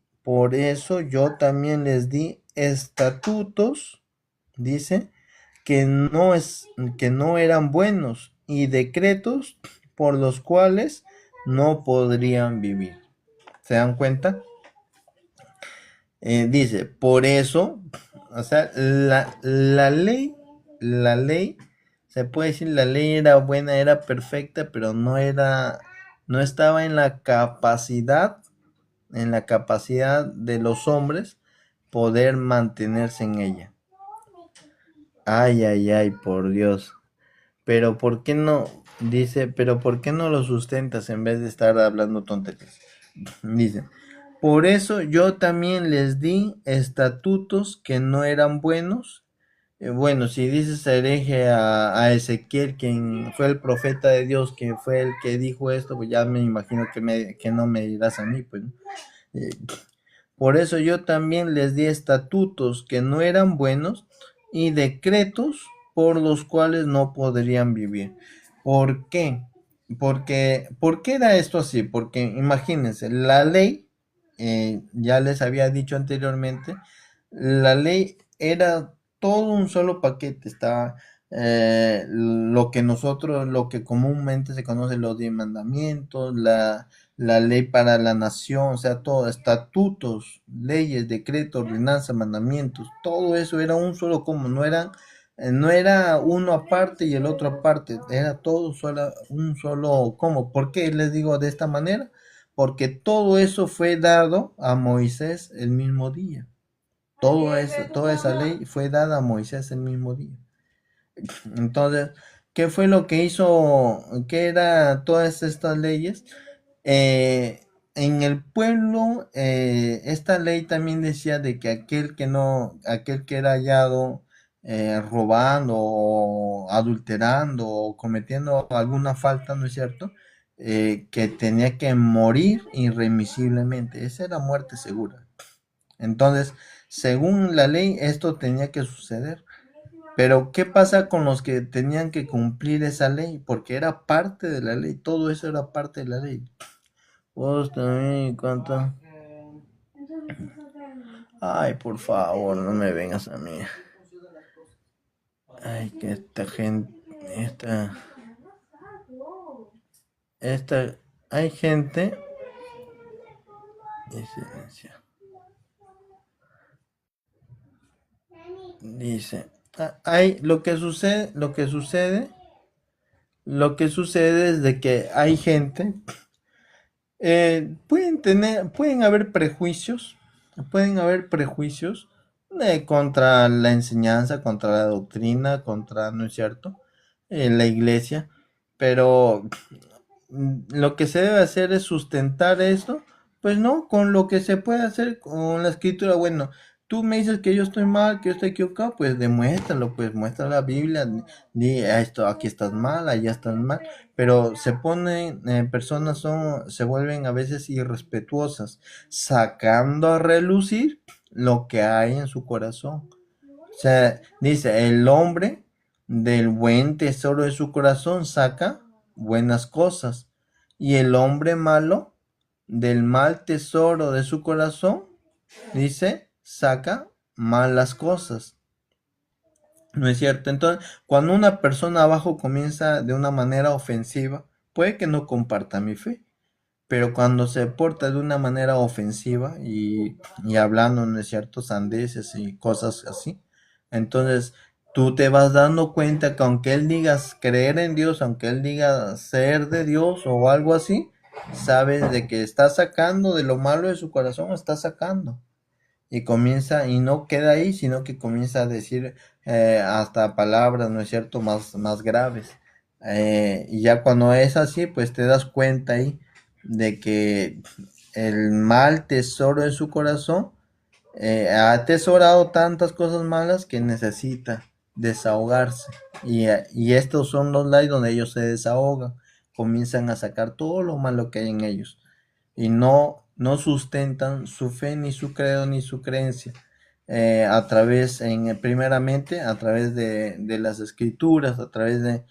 estatutos, dice, que no eran buenos y decretos por los cuales no podrían vivir. ¿Se dan cuenta? Dice, por eso, o sea, la ley, se puede decir, la ley era buena, era perfecta, pero no estaba en la capacidad de los hombres poder mantenerse en ella. Ay, ay, ay, por Dios. Pero ¿por qué no? Dice, pero ¿por qué no lo sustentas en vez de estar hablando tonterías? Dice, por eso yo también les di estatutos que no eran buenos. Bueno, si dices hereje a Ezequiel, quien fue el profeta de Dios, que fue el que dijo esto, pues ya me imagino que no me dirás a mí, pues. Eh, por eso yo también les di estatutos que no eran buenos y decretos por los cuales no podrían vivir. ¿Por qué? ¿Por qué era esto así? Porque imagínense, la ley, ya les había dicho anteriormente, la ley era todo un solo paquete. Estaba lo que comúnmente se conoce los 10 mandamientos, la ley para la nación, o sea, todo, estatutos, leyes, decretos, ordenanzas, mandamientos, todo eso era un solo como, no era uno aparte y el otro aparte, era todo un solo como. ¿Por qué les digo de esta manera? Porque todo eso fue dado a Moisés el mismo día. Toda esa ley fue dada a Moisés el mismo día. Entonces, ¿qué fue lo que hizo? ¿Qué era todas estas leyes? En el pueblo, esta ley también decía de que aquel que era hallado robando o adulterando o cometiendo alguna falta, ¿no es cierto? Que tenía que morir irremisiblemente. Esa era muerte segura. Entonces, según la ley, esto tenía que suceder. Pero, ¿qué pasa con los que tenían que cumplir esa ley? Porque era parte de la ley, todo eso era parte de la ley. Vos también, ¿cuánto? Ay, por favor, no me vengas a mí. Ay, que esta gente, hay gente. Dice, hay lo que sucede es de que hay gente, pueden haber prejuicios, contra la enseñanza, contra la doctrina, contra, ¿no es cierto? La iglesia, pero lo que se debe hacer es sustentar esto, pues no, con lo que se puede hacer con la escritura. Bueno, tú me dices que yo estoy mal, que yo estoy equivocado, pues demuéstralo, pues muestra la Biblia, di esto, aquí estás mal, allá estás mal, pero se ponen, personas se vuelven a veces irrespetuosas, sacando a relucir lo que hay en su corazón. O sea, dice, el hombre del buen tesoro de su corazón saca buenas cosas, y el hombre malo del mal tesoro de su corazón, dice, saca malas cosas. ¿No es cierto? Entonces, cuando una persona abajo comienza de una manera ofensiva, puede que no comparta mi fe, pero cuando se porta de una manera ofensiva y hablando, ¿no es cierto?, sandeces y cosas así, entonces tú te vas dando cuenta que aunque él diga creer en Dios, aunque él diga ser de Dios o algo así, sabes de que está sacando de lo malo de su corazón, está sacando. Y comienza, y no queda ahí, sino que comienza a decir hasta palabras, ¿no es cierto?, más graves. Y ya cuando es así, pues te das cuenta ahí de que el mal tesoro de su corazón ha atesorado tantas cosas malas que necesita desahogarse. Y estos son los lives donde ellos se desahogan, comienzan a sacar todo lo malo que hay en ellos y no sustentan su fe, ni su credo, ni su creencia. A través, primeramente, a través de las escrituras, a través de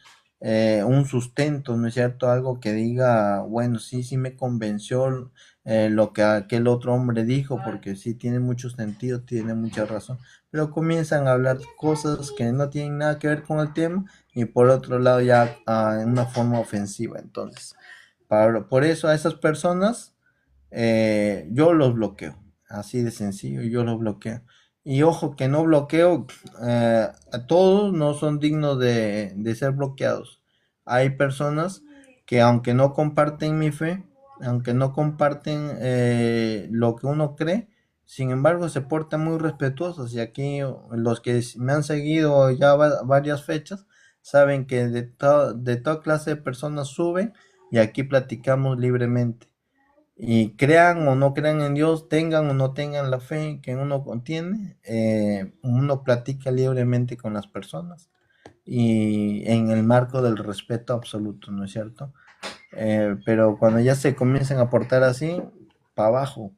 un sustento, ¿no es cierto? Algo que diga, bueno, sí me convenció lo que aquel otro hombre dijo, porque sí tiene mucho sentido, tiene mucha razón, pero comienzan a hablar cosas que no tienen nada que ver con el tema, y por otro lado ya en una forma ofensiva. Entonces, por eso a esas personas yo los bloqueo, así de sencillo, yo los bloqueo. Y ojo que no bloqueo, a todos no son dignos de ser bloqueados. Hay personas que aunque no comparten mi fe, aunque no comparten lo que uno cree, sin embargo se portan muy respetuosos. Y aquí los que me han seguido ya varias fechas, saben que de toda clase de personas suben y aquí platicamos libremente. Y crean o no crean en Dios, tengan o no tengan la fe que uno contiene, uno platica libremente con las personas y en el marco del respeto absoluto, ¿no es cierto? Pero cuando ya se comienzan a portar así, para abajo,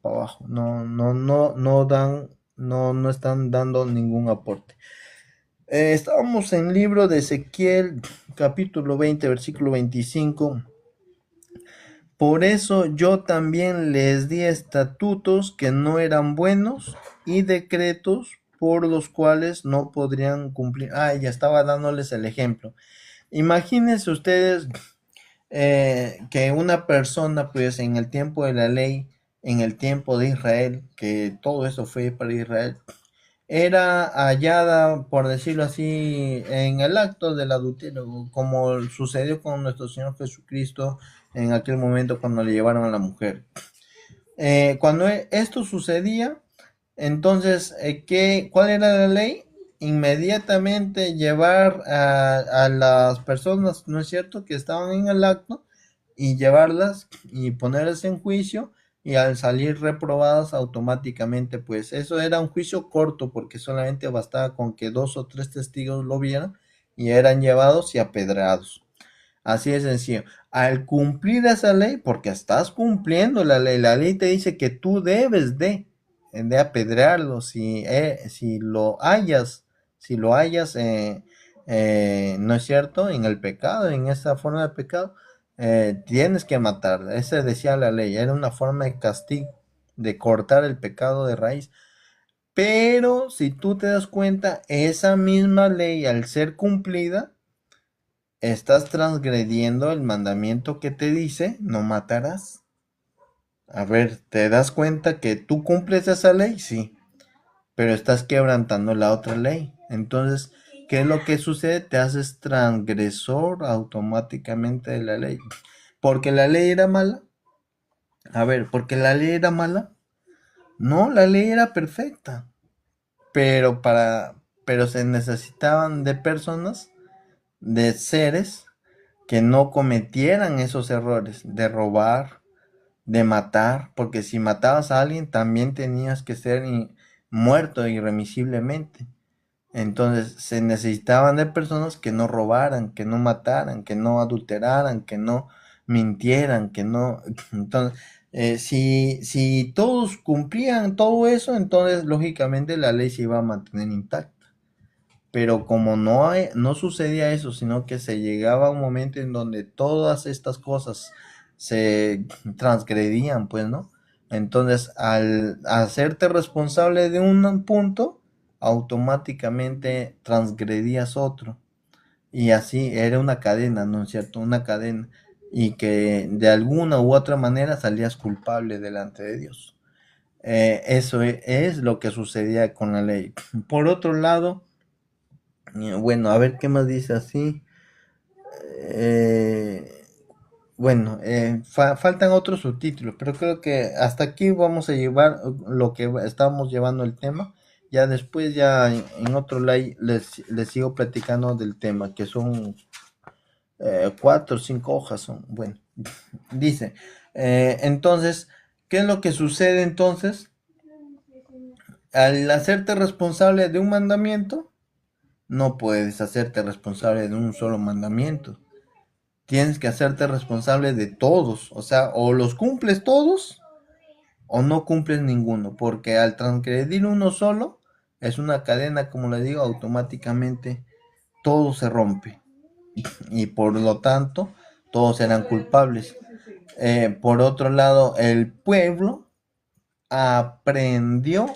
no dan, no están dando ningún aporte. Estábamos en el libro de Ezequiel, capítulo 20, versículo 25. Por eso yo también les di estatutos que no eran buenos y decretos por los cuales no podrían cumplir. Ya estaba dándoles el ejemplo. Imagínense ustedes que una persona, pues en el tiempo de la ley, en el tiempo de Israel, que todo eso fue para Israel, era hallada, por decirlo así, en el acto del adulterio, como sucedió con nuestro Señor Jesucristo en aquel momento cuando le llevaron a la mujer. Cuando esto sucedía, entonces, ¿cuál era la ley? Inmediatamente llevar a las personas, ¿no es cierto?, que estaban en el acto, y llevarlas y ponerlas en juicio, y al salir reprobadas automáticamente, pues eso era un juicio corto porque solamente bastaba con que 2 o 3 testigos lo vieran y eran llevados y apedreados. Así de sencillo. Al cumplir esa ley, porque estás cumpliendo la ley te dice que tú debes de apedrearlo si lo hayas, no es cierto, en el pecado, en esa forma de pecado, tienes que matar. Esa decía la ley, era una forma de castigo, de cortar el pecado de raíz. Pero si tú te das cuenta, esa misma ley al ser cumplida, estás transgrediendo el mandamiento que te dice, no matarás. A ver, ¿te das cuenta que tú cumples esa ley? Sí, pero estás quebrantando la otra ley. Entonces, ¿qué es lo que sucede? Te haces transgresor automáticamente de la ley. ¿Porque la ley era mala? A ver, ¿porque la ley era mala? No, la ley era perfecta. Pero pero se necesitaban de personas, de seres que no cometieran esos errores de robar, de matar, porque si matabas a alguien también tenías que ser muerto irremisiblemente. Entonces se necesitaban de personas que no robaran, que no mataran, que no adulteraran, que no mintieran, que no... Entonces, si todos cumplían todo eso, entonces lógicamente la ley se iba a mantener intacta. Pero como no sucedía eso, sino que se llegaba a un momento en donde todas estas cosas se transgredían, pues, ¿no? Entonces, al hacerte responsable de un punto, automáticamente transgredías otro. Y así era una cadena, ¿no es cierto? Una cadena. Y que de alguna u otra manera salías culpable delante de Dios. Eso es lo que sucedía con la ley. Por otro lado, bueno, a ver qué más dice así. Eh, bueno, faltan otros subtítulos, pero creo que hasta aquí vamos a llevar lo que estamos llevando el tema. Ya después, ya en otro live les sigo platicando del tema, que son 4 o 5 hojas. Son, bueno, dice, entonces, ¿qué es lo que sucede entonces? Al hacerte responsable de un mandamiento, no puedes hacerte responsable de un solo mandamiento. Tienes que hacerte responsable de todos. O sea, o los cumples todos o no cumples ninguno. Porque al transgredir uno solo, es una cadena, como le digo, automáticamente todo se rompe. Y por lo tanto, todos serán culpables. Por otro lado, el pueblo aprendió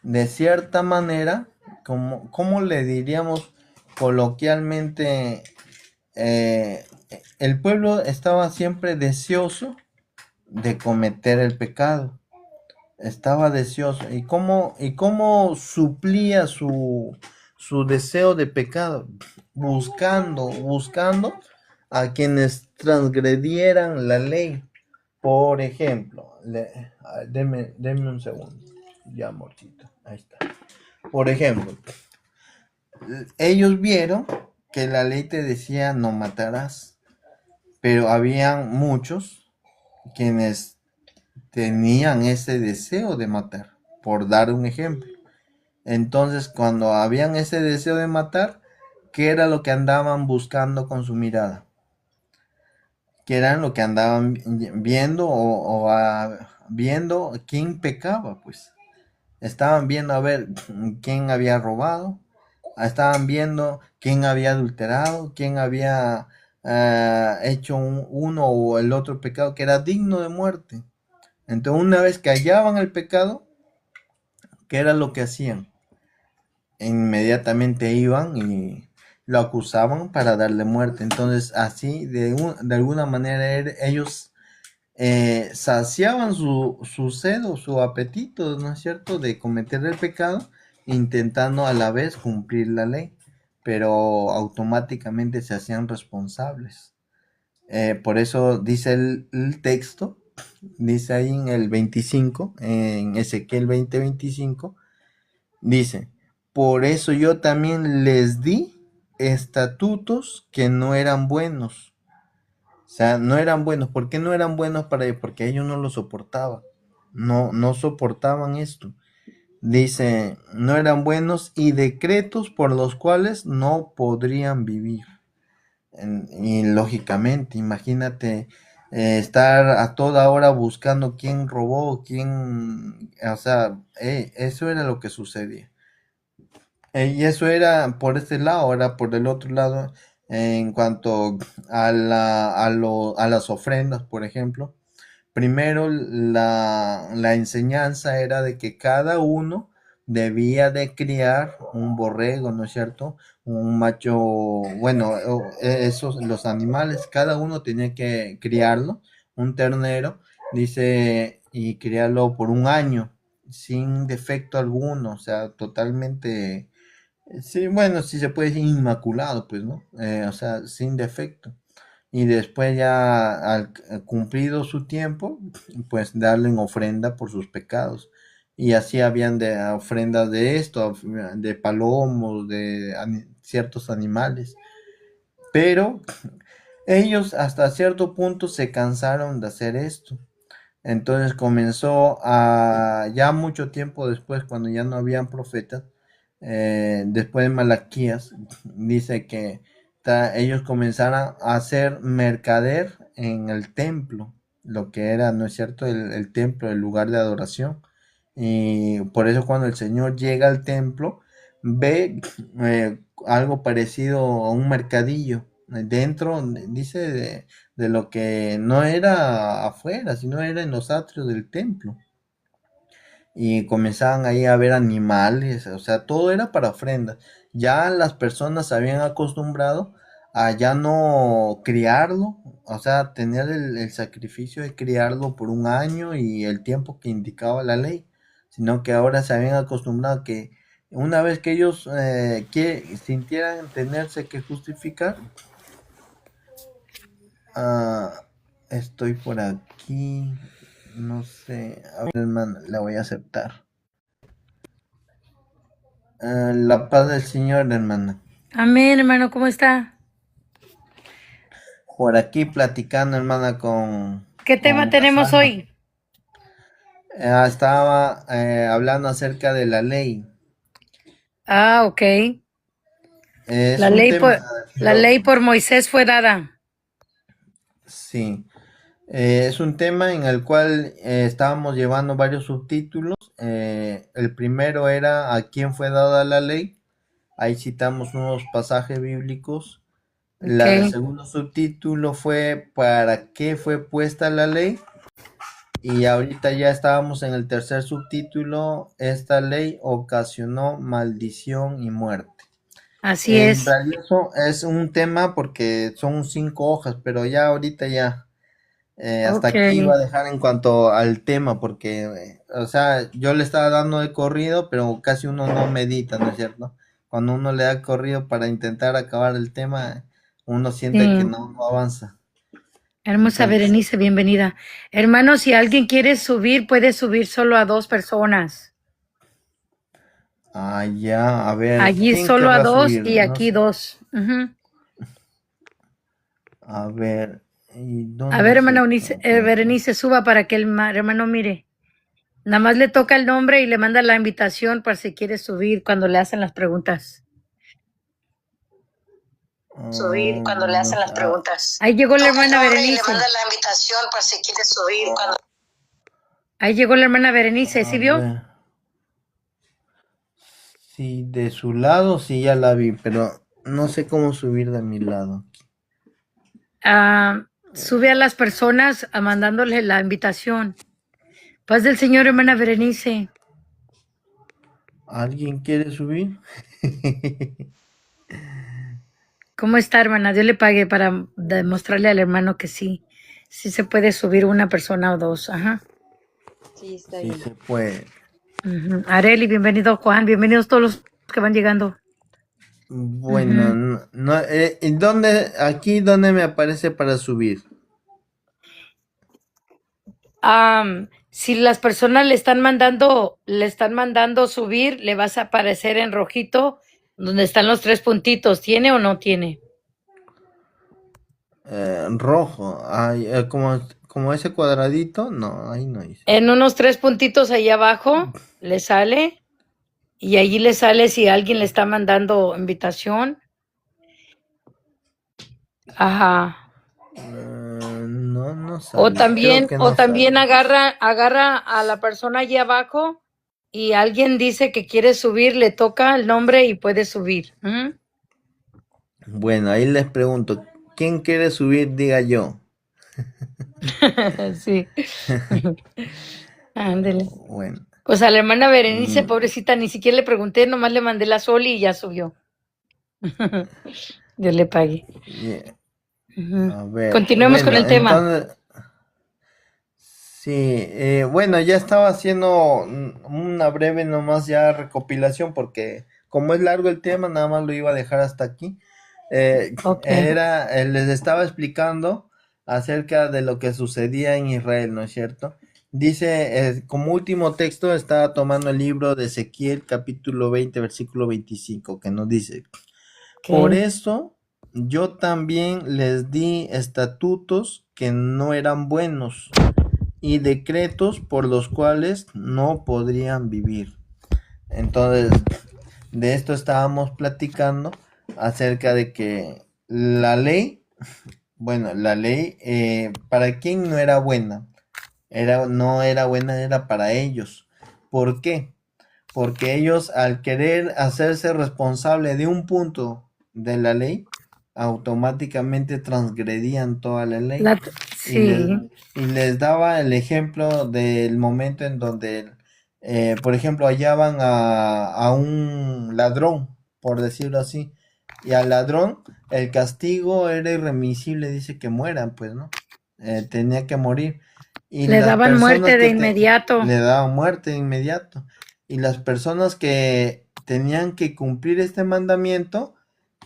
de cierta manera, como le diríamos coloquialmente, eh, el pueblo estaba siempre deseoso de cometer el pecado. Estaba deseoso. ¿Y cómo suplía su deseo de pecado? Buscando a quienes transgredieran la ley. Por ejemplo, deme un segundo. Ya, amorcito. Ahí está. Por ejemplo, ellos vieron que la ley te decía no matarás, pero habían muchos quienes tenían ese deseo de matar, por dar un ejemplo. Entonces, cuando habían ese deseo de matar, ¿qué era lo que andaban buscando con su mirada? ¿Qué era lo que andaban viendo viendo quién pecaba? Pues estaban viendo a ver quién había robado, estaban viendo quién había adulterado, quién había hecho uno o el otro pecado que era digno de muerte. Entonces, una vez que hallaban el pecado, ¿qué era lo que hacían? Inmediatamente iban y lo acusaban para darle muerte. Entonces, así, de alguna manera, ellos saciaban su sed o su apetito, ¿no es cierto?, de cometer el pecado, intentando a la vez cumplir la ley, pero automáticamente se hacían responsables. Por eso dice el texto, dice ahí en el 25, en Ezequiel 20:25, dice, por eso yo también les di estatutos que no eran buenos. O sea, no eran buenos. ¿Por qué no eran buenos para ellos? Porque ellos no lo soportaban. No soportaban esto. Dice, no eran buenos y decretos por los cuales no podrían vivir. Y lógicamente, imagínate estar a toda hora buscando quién robó, quién, o sea, eso era lo que sucedía. Y eso era por este lado. Ahora por el otro lado, en cuanto a las ofrendas, por ejemplo, primero la enseñanza era de que cada uno debía de criar un borrego, ¿no es cierto? Un macho, bueno, esos, los animales, cada uno tenía que criarlo, un ternero, dice, y criarlo por un año, sin defecto alguno, o sea, totalmente, sí, bueno, sí se puede decir inmaculado, pues, ¿no? O sea, sin defecto. Y después ya al cumplido su tiempo, pues darle en ofrenda por sus pecados. Y así habían de ofrendas de esto, de palomos, de ciertos animales. Pero ellos hasta cierto punto se cansaron de hacer esto. Entonces comenzó a, ya mucho tiempo después, cuando ya no habían profetas, después de Malaquías, dice que ellos comenzaron a ser mercader en el templo, lo que era, ¿no es cierto?, el templo, el lugar de adoración. Y por eso cuando el Señor llega al templo, ve algo parecido a un mercadillo. Dentro, dice, de lo que no era afuera, sino era en los atrios del templo. Y comenzaban ahí a ver animales, o sea, todo era para ofrendas. Ya las personas se habían acostumbrado a ya no criarlo, o sea, tener el sacrificio de criarlo por un año y el tiempo que indicaba la ley, sino que ahora se habían acostumbrado a que una vez que ellos que sintieran tenerse que justificar, ah, estoy por aquí, no sé, a ver, hermano, la voy a aceptar. La paz del Señor, hermana. Amén, hermano, ¿cómo está? Por aquí platicando, hermana, ¿Qué tema con tenemos Rosalba. hoy? Estaba hablando acerca de la ley. Ah, ok. Es La un ley tema, por, la pero ley por Moisés fue dada. sí, es un tema en el cual estábamos llevando varios subtítulos. El primero era ¿a quién fue dada la ley? Ahí citamos unos pasajes bíblicos. Ok. El segundo subtítulo fue ¿para qué fue puesta la ley? Y ahorita ya estábamos en el tercer subtítulo, esta ley ocasionó maldición y muerte. Así En es. realidad eso es un tema porque son 5 hojas, pero ya ahorita ya hasta Ok. aquí iba a dejar en cuanto al tema, porque, o sea, yo le estaba dando de corrido, pero casi uno no medita, ¿no es cierto? Cuando uno le da corrido para intentar acabar el tema, uno siente que Sí. no avanza. Hermosa Entonces, Berenice, bienvenida. Hermano, si alguien quiere subir, puede subir solo a 2 personas. ya, a ver, Allí ¿quién solo a querrá 2 subir? y No aquí sé. 2. Ujú. A ver, ¿y A dónde ver, es hermana esto? Berenice, suba para que el hermano mire. Nada más le toca el nombre y le manda la invitación para si quiere subir cuando le hacen las preguntas. Subir cuando le No hacen sé. las preguntas. Ahí llegó la Toca el hermana nombre y le Berenice. manda la invitación por si quiere subir cuando... Ahí llegó la hermana Berenice, A ¿sí vio? ver, sí, de su lado sí ya la vi, pero no sé cómo subir de mi lado. Sube a las personas mandándoles la invitación. Paz del Señor, hermana Berenice. ¿Alguien quiere subir? ¿Cómo está, hermana? Dios le pague para demostrarle al hermano que sí. Sí se puede subir una persona o 2. Ajá. Sí, está Sí bien. se puede. Ujú. Areli, bienvenido, Juan. Bienvenidos todos los que van llegando. Bueno, Ujú. no, ¿y dónde, aquí dónde me aparece para subir? Si las personas le están mandando subir, le vas a aparecer en rojito donde están los 3 puntitos. ¿Tiene o no tiene? Rojo. Ay, como ese cuadradito, no, ahí no dice. En unos 3 puntitos ahí abajo le sale y allí le sale si alguien le está mandando invitación. Ajá. No, no O sale. Creo también, que o no sale. también agarra a la persona allí abajo y alguien dice que quiere subir, le toca el nombre y puede subir. ¿Mm? Bueno, ahí les pregunto, ¿quién quiere subir? Diga yo. Sí. Ándele. Bueno, Pues a la hermana Berenice, mm, pobrecita, ni siquiera le pregunté, nomás le mandé la Soli y ya subió. Dios le pague. yeah, Ujú. a ver, Continuemos con bueno, el tema. entonces, sí, bueno, ya estaba haciendo una breve nomás ya recopilación porque como es largo el tema, nada más lo iba a dejar hasta aquí. Ok. Les estaba explicando acerca de lo que sucedía en Israel, ¿no es cierto? Dice, como último texto, estaba tomando el libro de Ezequiel, capítulo 20 versículo 25 que nos dice, por Ok. eso yo también les di estatutos que no eran buenos y decretos por los cuales no podrían vivir. Entonces, de esto estábamos platicando acerca de que la ley, bueno, la ley, ¿para quién no era buena? No era buena, era para ellos. ¿Por qué? Porque ellos, al querer hacerse responsable de un punto de la ley, automáticamente transgredían toda la ley. Y les, Sí, y les daba el ejemplo del momento en donde, por ejemplo, hallaban a un ladrón, por decirlo así, y al ladrón el castigo era irremisible, dice que mueran, pues, ¿no? Tenía que morir. Y le las daban personas muerte de que inmediato. le daban muerte de inmediato. Y las personas que tenían que cumplir este mandamiento,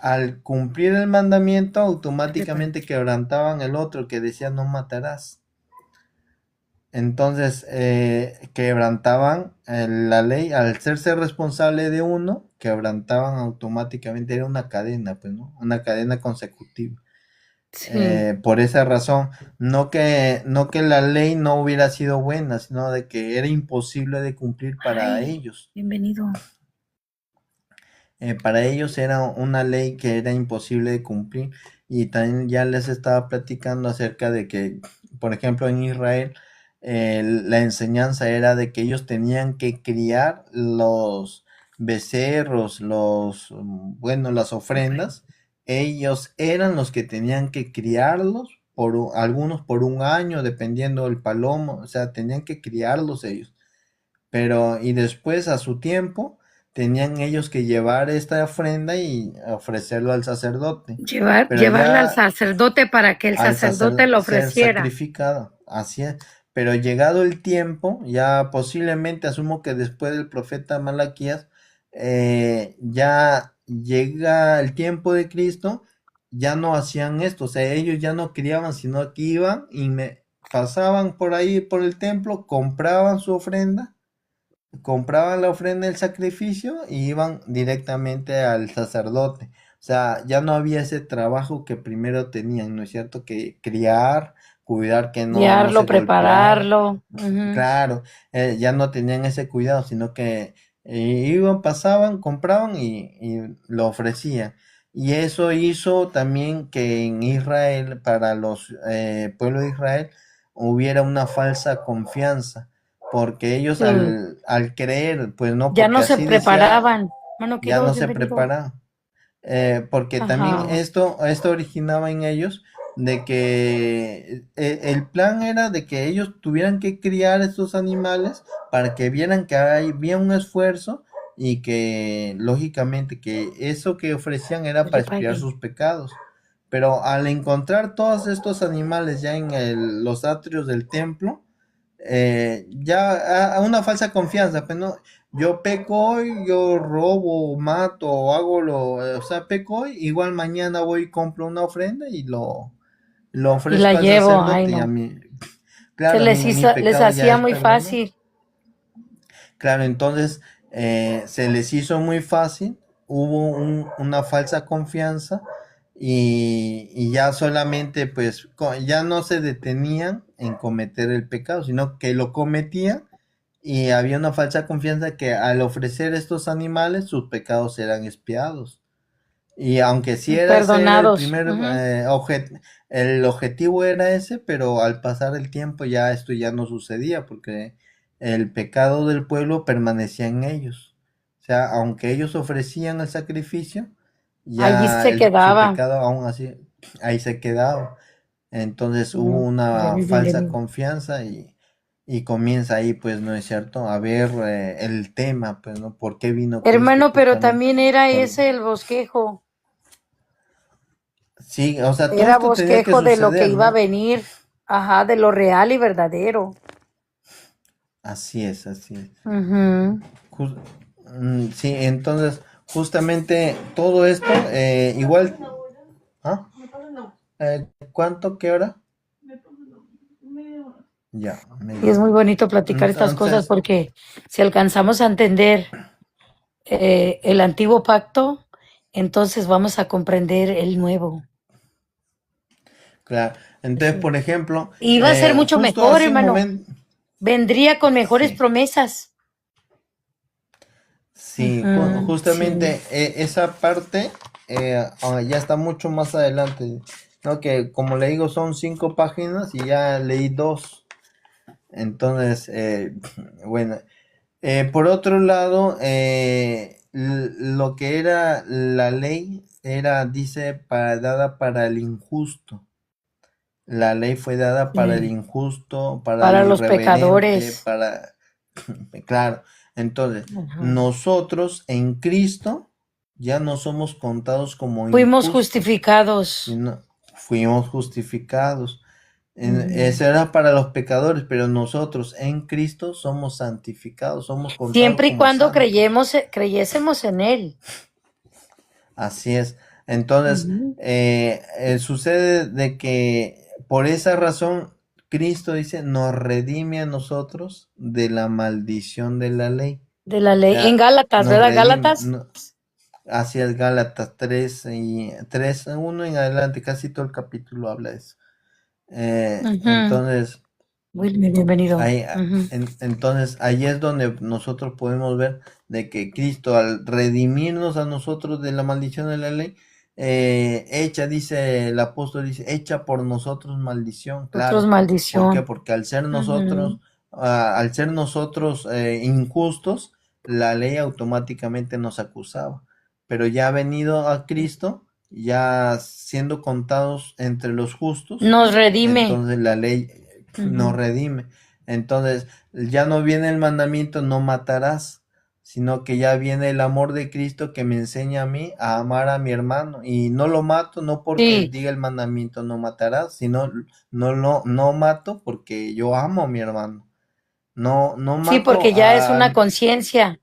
al cumplir el mandamiento, automáticamente quebrantaban el otro que decía no matarás. Entonces, quebrantaban la ley, al serse responsable de uno, quebrantaban automáticamente, era una cadena, pues, ¿no? Una cadena consecutiva. Sí, Por esa razón, no que la ley no hubiera sido buena, sino de que era imposible de cumplir para ay, ellos. bienvenido. Para ellos era una ley que era imposible de cumplir. Y también ya les estaba platicando acerca de que, por ejemplo, en Israel, la enseñanza era de que ellos tenían que criar los becerros, bueno, las ofrendas. Ellos eran los que tenían que criarlos, algunos por un año, dependiendo del palomo, o sea, tenían que criarlos ellos. Pero, y después a su tiempo, tenían ellos que llevar esta ofrenda y ofrecerlo al sacerdote. Pero Llevarla al ya sacerdote para que el al sacerdote lo ser ofreciera. sacrificado, así es. Pero llegado el tiempo, ya posiblemente asumo que después del profeta Malaquías, ya llega el tiempo de Cristo, ya no hacían esto, o sea, ellos ya no criaban, sino que iban y pasaban por ahí por el templo, compraban la ofrenda del sacrificio y iban directamente al sacerdote. O sea, ya no había ese trabajo que primero tenían, ¿no es cierto? Que criar, cuidar que no se Guiarlo, golpeara. prepararlo. Ujú. Claro, ya no tenían ese cuidado, sino que iban, pasaban, compraban y lo ofrecían. Y eso hizo también que en Israel, para los pueblos de Israel, hubiera una falsa confianza, porque ellos Sí. al creer, pues no, Ya porque no se así decía, preparaban. Bueno, ya querido, no se bienvenido. preparan, porque también Ajá. esto originaba en ellos de que el plan era de que ellos tuvieran que criar estos animales para que vieran que había un esfuerzo y que lógicamente que eso que ofrecían era para expiar sus pecados. Pero al encontrar todos estos animales ya en los atrios del templo, ya a una falsa confianza, pero no, yo peco hoy, yo robo, mato, o sea, peco hoy, igual mañana voy y compro una ofrenda y lo Y la ofrezco al llevo. Ay, sacerdote y no. claro, mi Les pecado ya hacía es muy perdonado. fácil. Claro, entonces se les hizo muy fácil, hubo una falsa confianza y ya solamente pues ya no se detenían en cometer el pecado, sino que lo cometían y había una falsa confianza que al ofrecer estos animales sus pecados eran expiados. Y aunque sí era ese era el Perdonados. primer Ujú. el objetivo era ese, pero al pasar el tiempo ya esto ya no sucedía porque el pecado del pueblo permanecía en ellos. O sea, aunque ellos ofrecían el sacrificio, Allí ya se su quedaba. pecado aún así ahí se quedaba. Entonces hubo Mm, ya una vi, falsa bienvenido. confianza y comienza ahí, pues, ¿no es cierto? A ver el tema, pues, ¿no? ¿Por qué vino Cristo Hermano, pero justamente? también era Por... ese el bosquejo. Sí, o sea, todo Era esto tenía que bosquejo de lo que suceder, iba a ¿no? venir. Ajá, de lo real y verdadero. Así es, así es. Ujú. Jus- sí, entonces, justamente todo esto, igual, ¿ah? ¿Cuánto? ¿Qué hora? Ya, Y es media muy hora. bonito platicar estas cosas Entonces, porque si alcanzamos a entender el antiguo pacto, entonces vamos a comprender el nuevo. Claro. Entonces, Sí. por ejemplo, Y va a ser mucho justo mejor, hace un hermano. momento, Vendría con mejores sí, promesas. sí, Ujú, sí. justamente esa parte ya está mucho más adelante, ¿no? Que como le digo, son 5 páginas y ya leí 2. Entonces, bueno, por otro lado, lo que era la ley era, dice, dada para el injusto. La ley fue dada para el Sí. injusto, para el Para los irreverente, pecadores. para... Claro, entonces, Ujú. nosotros en Cristo ya no somos contados como Fuimos injustos, justificados. sino fuimos justificados. Ujú. Eso era para los pecadores, pero nosotros en Cristo somos santificados, somos contados Siempre y como cuando santos. creyésemos en Él. Así es. Entonces, Ujú. sucede de que por esa razón Cristo dice, nos redime a nosotros de la maldición de la ley. De la O ley. En sea, Gálatas, nos ¿verdad? redime. Gálatas. Hacia el Gálatas 3 y 3, 1 en adelante, casi todo el capítulo habla de eso. Ujú. Entonces, Wilmer, bienvenido. ahí, Ujú. entonces, ahí es donde nosotros podemos ver de que Cristo, al redimirnos a nosotros de la maldición de la ley, hecha, dice el apóstol, dice, hecha por nosotros maldición, Nosotros claro. ¿Por qué? maldición. Porque Ujú. al ser nosotros injustos, la ley automáticamente nos acusaba. Pero ya ha venido a Cristo, ya siendo contados entre los justos, Nos redime. entonces la ley nos Ujú. redime. Entonces ya no viene el mandamiento no matarás, sino que ya viene el amor de Cristo que me enseña a mí a amar a mi hermano. Y no lo mato no porque Sí, diga el mandamiento no matarás, sino no mato porque yo amo a mi hermano. No sí, mato porque ya es una conciencia.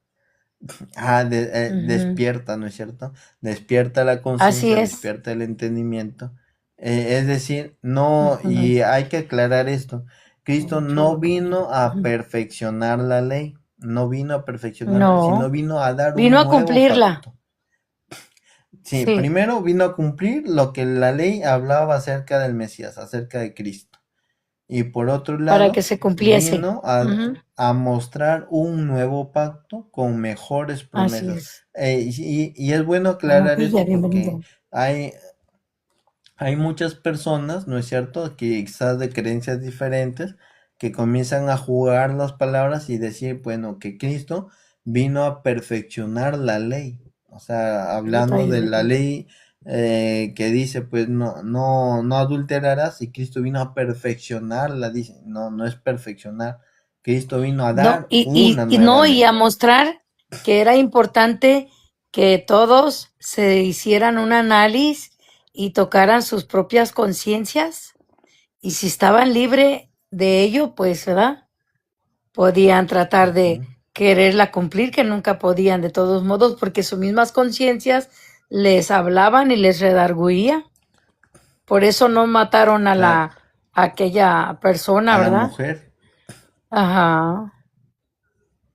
Ujú. despierta, ¿no es cierto? Despierta la Así conciencia, es. despierta el entendimiento. Es decir, no, Ujú. y hay que aclarar esto. Cristo no vino a Ujú. perfeccionar la ley, no vino a perfeccionarla, sino No, vino a dar vino un a nuevo cumplirla. pacto. Sí, Sí, primero vino a cumplir lo que la ley hablaba acerca del Mesías, acerca de Cristo. Y por otro para que lado, se cumpliese. vino Ujú. a mostrar un nuevo pacto con mejores Así promesas. es. Y es bueno Ah, aclarar Villa, esto porque bienvenido. hay, hay muchas personas, ¿no es cierto?, que quizás de creencias diferentes, que comienzan a jugar las palabras y decir, bueno, que Cristo vino a perfeccionar la ley. O sea, hablando de la ley que dice, pues no adulterarás, y Cristo vino a perfeccionarla, dice, no, no es perfeccionar. Cristo vino a No, dar una y nueva no, y a ley. mostrar que era importante que todos se hicieran un análisis y tocaran sus propias conciencias. Y si estaban libre de ello, pues, ¿verdad? Podían tratar de Ujú. quererla cumplir, que nunca podían de todos modos, porque sus mismas conciencias les hablaban y les redarguía. Por eso no mataron a Claro, a aquella persona, a la ¿verdad? mujer. Ajá,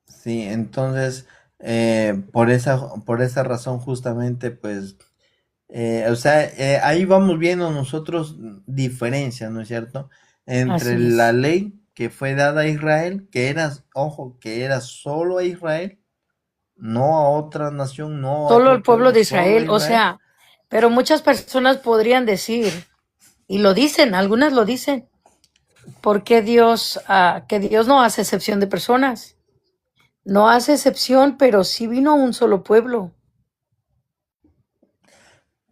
Sí, entonces, por esa razón justamente, pues, o sea, ahí vamos viendo nosotros diferencias, ¿no es cierto? Entre así la es. ley que fue dada a Israel, que era, ojo, que era solo a Israel, no a otra nación, no a Solo el otro pueblo pueblo, de solo a Israel, o Israel. sea, pero muchas personas podrían decir, y lo dicen, algunas lo dicen, ¿por qué Dios, que Dios no hace excepción de personas? No hace excepción, pero sí vino un solo pueblo.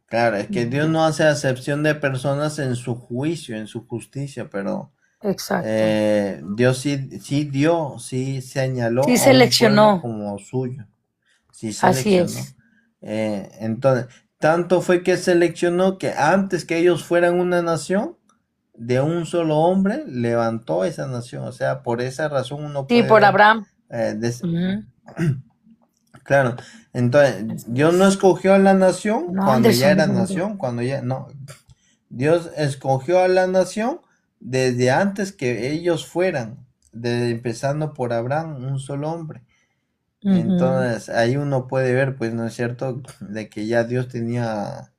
Claro, es que Dios Ujú. no hace acepción de personas en su juicio, en su justicia, pero Exacto. Dios sí señaló Sí a un pueblo seleccionó, como suyo, sí así seleccionó. es. Entonces, tanto fue que seleccionó que antes que ellos fueran una nación, de un solo hombre, levantó esa nación. O sea, por esa razón uno Sí, puede por ver, Abraham. eh, des- Ujú. claro, entonces, Así Dios no es. escogió a la nación No, cuando ya Anderson, era bienvenido. nación, no, Dios escogió a la nación desde antes que ellos fueran, empezando por Abraham, un solo hombre. Ujú. Entonces, ahí uno puede ver, pues, ¿no es cierto?, de que ya Dios tenía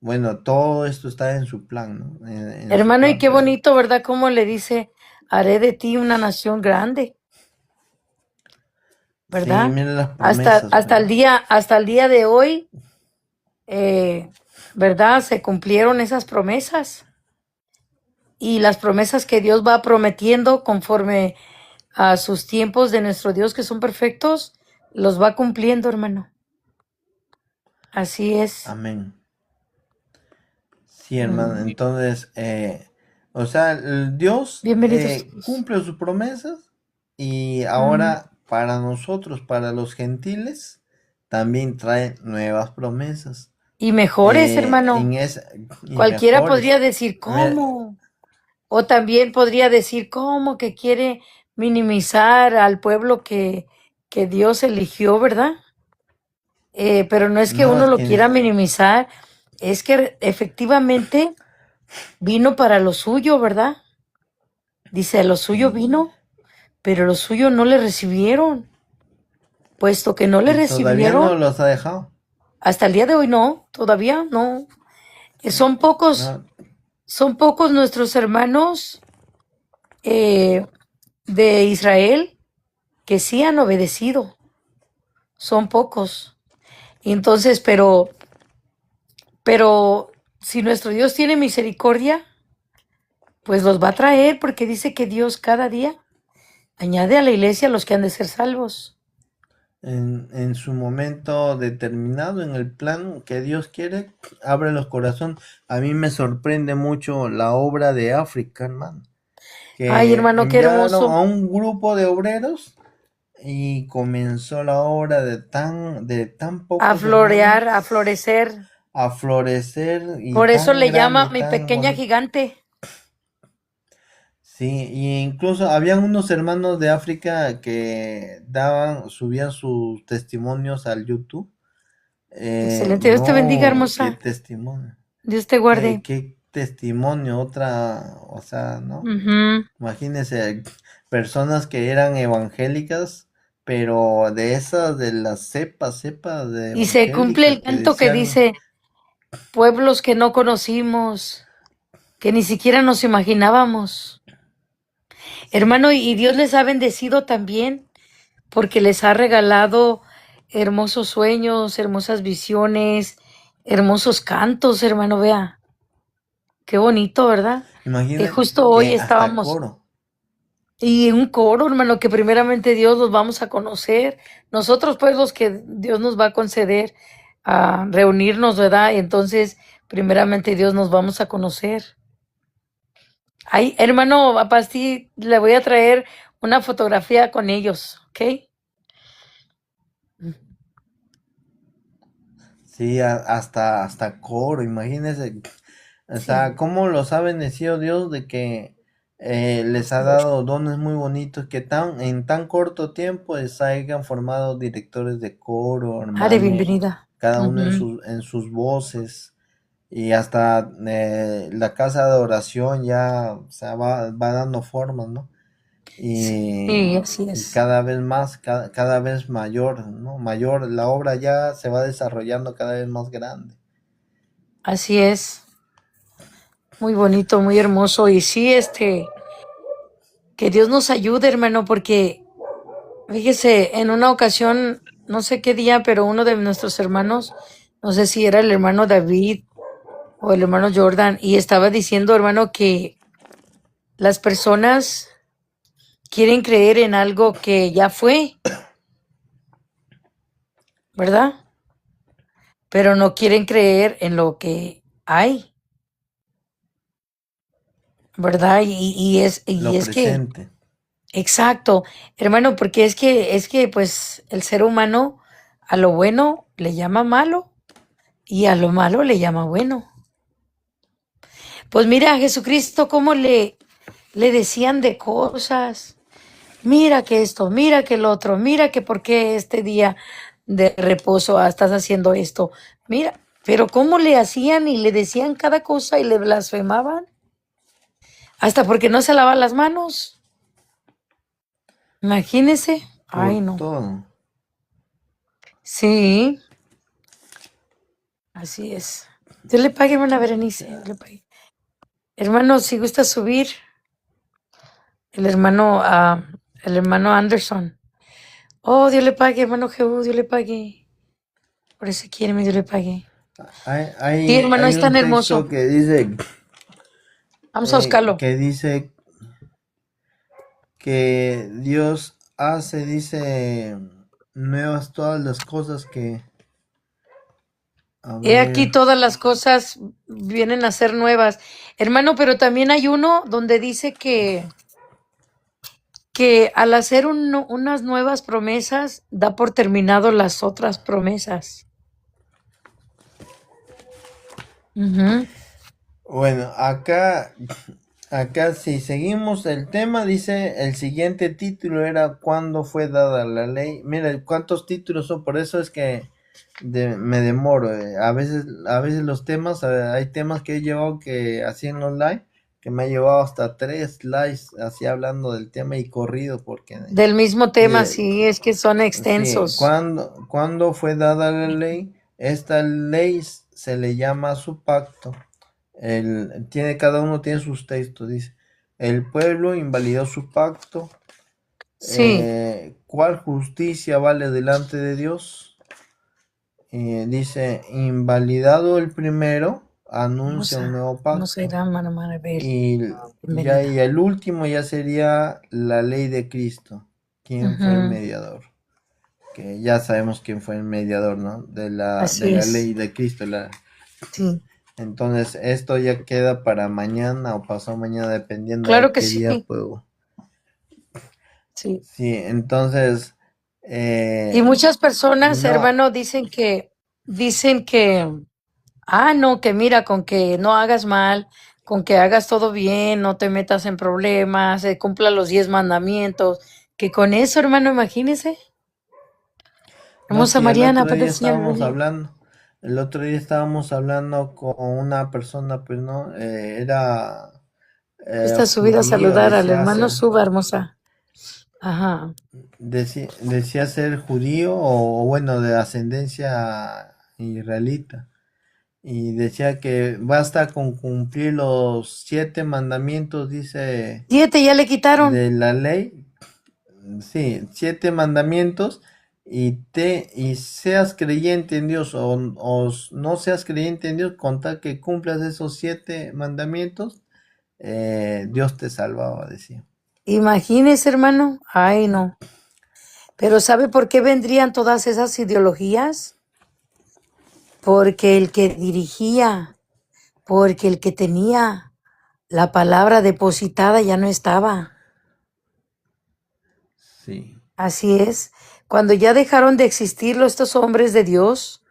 bueno, todo esto está en su plan, ¿no? En su Hermano, y plan qué perfecto. bonito, ¿verdad? Cómo le dice, haré de ti una nación grande, Sí, ¿verdad? miren las Hasta, promesas, pues, ¿no? hasta el día de hoy, eh, ¿verdad? Se cumplieron esas promesas y las promesas que Dios va prometiendo conforme a sus tiempos de nuestro Dios que son perfectos, los va cumpliendo, hermano. Así es. Amén. Sí, hermano. Mm. Entonces, o sea, Dios Bienvenidos todos. cumple sus promesas y Mm. ahora para nosotros, para los gentiles, también trae nuevas promesas. Y mejores, En hermano. esa, y Cualquiera mejores. podría decir, Mira, ¿cómo? O también podría decir, ¿cómo que quiere minimizar al pueblo que Dios eligió, ¿verdad? Pero no es que no, uno es lo que quiera minimizar, es que efectivamente vino para lo suyo, ¿verdad? Dice, lo suyo sí, vino, pero lo suyo no le recibieron. Puesto que no le y todavía no recibieron, los ha dejado. hasta el día de hoy no, todavía no. Son pocos, No, son pocos nuestros hermanos eh, de Israel que sí han obedecido. Son pocos. Entonces, pero si nuestro Dios tiene misericordia, pues los va a traer porque dice que Dios cada día añade a la iglesia a los que han de ser salvos. en su momento determinado, en el plan que Dios quiere, abre los corazones. A mí me sorprende mucho la obra de África, hermano, Ay, que hermano, qué enviaron hermoso. a un grupo de obreros y comenzó la obra de tan A pocos florear, a hermanos florecer. a florecer y Por eso tan le grande llama y mi tan pequeña bonito. gigante. Sí, y incluso habían unos hermanos de África que subían sus testimonios al YouTube. Excelente. Dios te bendiga, No, qué hermosa. testimonio, Dios te guarde. qué testimonio, otra, o sea, ¿no? Ujú. Imagínense, personas que eran evangélicas, pero de esas, de la cepa de Y se cumple evangélica, el que canto que decían, dice, pueblos que no conocimos, que ni siquiera nos imaginábamos. sí, Hermano, y Dios les ha bendecido también porque les ha regalado hermosos sueños, hermosas visiones, hermosos cantos, hermano, vea. Qué bonito, ¿verdad? imagínate Justo que hoy hasta estábamos, coro. y un coro, hermano, que primeramente Dios los vamos a conocer. Nosotros, pues, los que Dios nos va a conceder a reunirnos, ¿verdad? Y entonces, primeramente Dios nos vamos a conocer. Ay, hermano, a Pasti le voy a traer una fotografía con ellos, ¿ok? Sí, hasta coro, imagínense, o Sí, sea, cómo los ha bendecido Dios de que les ha así es. dado dones muy bonitos que en tan corto tiempo se hayan formado directores de coro, Are, hermanos, bienvenida. cada uno Ujú. en sus voces y hasta la casa de oración ya, o sea, va dando formas, ¿no? Sí, así Y es. cada vez más, cada vez mayor, ¿no? Mayor, la obra ya se va desarrollando cada vez más grande. Así es. Muy bonito, muy hermoso. Y sí, que Dios nos ayude, hermano, porque fíjese, en una ocasión, no sé qué día, pero uno de nuestros hermanos, no sé si era el hermano David o el hermano Jordan, y estaba diciendo, hermano, que las personas quieren creer en algo que ya fue, ¿verdad? Pero no quieren creer en lo que hay, ¿verdad? Y Lo es que, presente. exacto, hermano, porque es que, pues, el ser humano a lo bueno le llama malo y a lo malo le llama bueno. Pues mira a Jesucristo cómo le decían de cosas. Mira que esto, mira que el otro, mira que por qué este día de reposo estás haciendo esto. Mira, pero cómo le hacían y le decían cada cosa y le blasfemaban. Hasta porque no se lava las manos. Imagínese. Ay, Por no. todo. Sí, así es. Dios le pague, hermana Berenice. Dios le pague. Hermano, si gusta subir, el hermano Anderson. Oh, Dios le pague, hermano Jehú, Dios le pague. Por eso quiere, Dios le pague. Sí, hermano, es Hay tan un hermoso. texto que dice, Vamos a buscarlo. que dice que Dios hace, dice, nuevas todas las cosas que... A He aquí ver, todas las cosas vienen a ser nuevas. Hermano, pero también hay uno donde dice que al hacer unas nuevas promesas, da por terminado las otras promesas. Ujú. bueno, acá si seguimos el tema, dice, el siguiente título era ¿cuándo fue dada la ley? Mira, ¿cuántos títulos son? Por eso es que me demoro. A veces los temas, hay temas que he llevado que así en los live, que me ha llevado hasta 3 lives así hablando del tema y corrido, porque Del mismo tema, dice, sí, es que son sí, extensos. ¿cuándo fue dada la ley? Esta ley se le llama su pacto. Cada uno tiene sus textos, dice. El pueblo invalidó su pacto. Sí, ¿Cuál justicia vale delante de Dios? Dice, invalidado el primero, anuncia un nuevo vamos a pacto. ir a hermana Bel. Y ya Bienvenida. y el último ya sería la ley de Cristo. ¿Quién fue el Ujú, mediador? Que ya sabemos quién fue el mediador, ¿no? De así la es. ley de Cristo. Sí, Entonces, esto ya queda para mañana o pasado mañana, dependiendo claro de que qué día sí. puedo. Sí. Sí, entonces, Y muchas personas, no, hermano, dicen que, no, que mira, con que no hagas mal, con que hagas todo bien, no te metas en problemas, cumpla los 10 mandamientos, que con eso, hermano, imagínese. no, Hermosa sí, Mariana, Padre del Señor, bienvenida. el otro día estábamos hablando con una persona, pues no, era Gusta subir a judío, saludar al hermano, suba, hermosa. Ajá. decía ser judío o bueno, de ascendencia israelita. Y decía que basta con cumplir los 7 mandamientos, dice, 7 ya le quitaron. de la ley. Sí, 7 mandamientos y seas creyente en Dios o no seas creyente en Dios, con tal que cumplas esos 7 mandamientos, Dios te salvaba, decía. Imagínese, hermano. Ay, no. Pero ¿sabe por qué vendrían todas esas ideologías? Porque el que dirigía, porque el que tenía la palabra depositada ya no estaba. Sí, Así es. Cuando ya dejaron de existir estos hombres de Dios,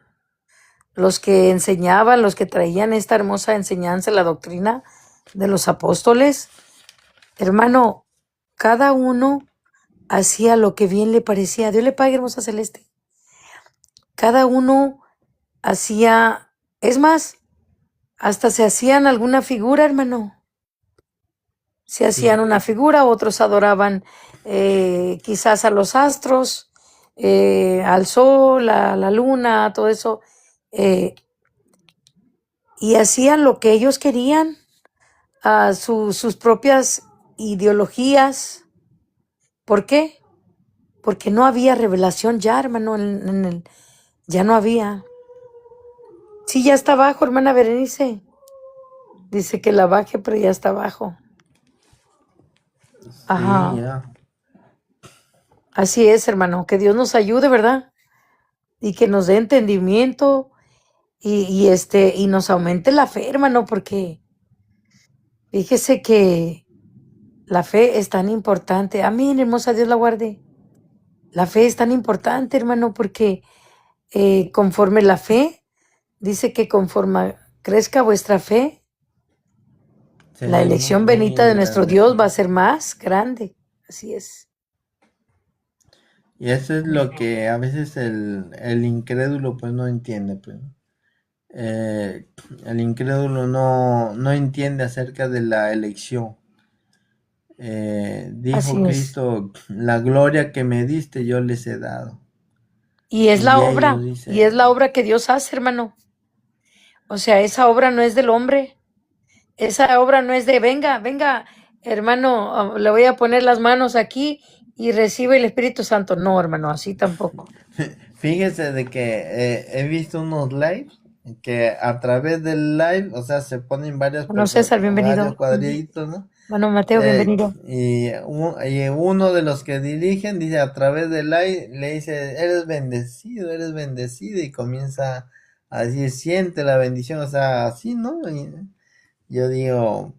los que enseñaban, los que traían esta hermosa enseñanza, la doctrina de los apóstoles, hermano, cada uno hacía lo que bien le parecía. Dios le pague, hermosa Celeste. Cada uno hacía, es más, hasta se hacían alguna figura, hermano. Se hacían sí, una figura, otros adoraban quizás a los astros, al sol, a la luna, todo eso. eh, y hacían lo que ellos querían, sus propias ideologías. ¿Por qué? Porque no había revelación ya, hermano, ya no había. Sí, ya está abajo, hermana Berenice. Dice que la baje, pero ya está abajo. sí, Ajá. ya. Así es, hermano. Que Dios nos ayude, ¿verdad? Y que nos dé entendimiento y nos aumente la fe, hermano, porque fíjese que la fe es tan importante. Amén, hermosa, Dios la guarde. La fe es tan importante, hermano, porque conforme la fe, dice que conforme crezca vuestra fe, la Seré elección muy bendita de nuestro grande. Dios va a ser más grande. Así es. Y eso es lo que a veces el incrédulo pues no entiende, pues. Eh, el incrédulo no entiende acerca de la elección. Dijo Así es. Cristo, la gloria que me diste yo les he dado. Y es Y la ellos obra, y es dicen, la obra que Dios hace, hermano. O sea, esa obra no es del hombre. Esa obra no es de, venga, venga, hermano, le voy a poner las manos aquí y recibe el Espíritu Santo. No, hermano, así tampoco. Fíjese de que he visto unos lives que a través del live, o sea, se ponen varias Bueno, personas, César, varios bienvenido. cuadritos, ¿no? Bueno, Mateo, bienvenido. Y uno de los que dirigen dice a través del live, le dice, eres bendecido, y comienza a decir, siente la bendición, o sea, así, ¿no? Y yo digo,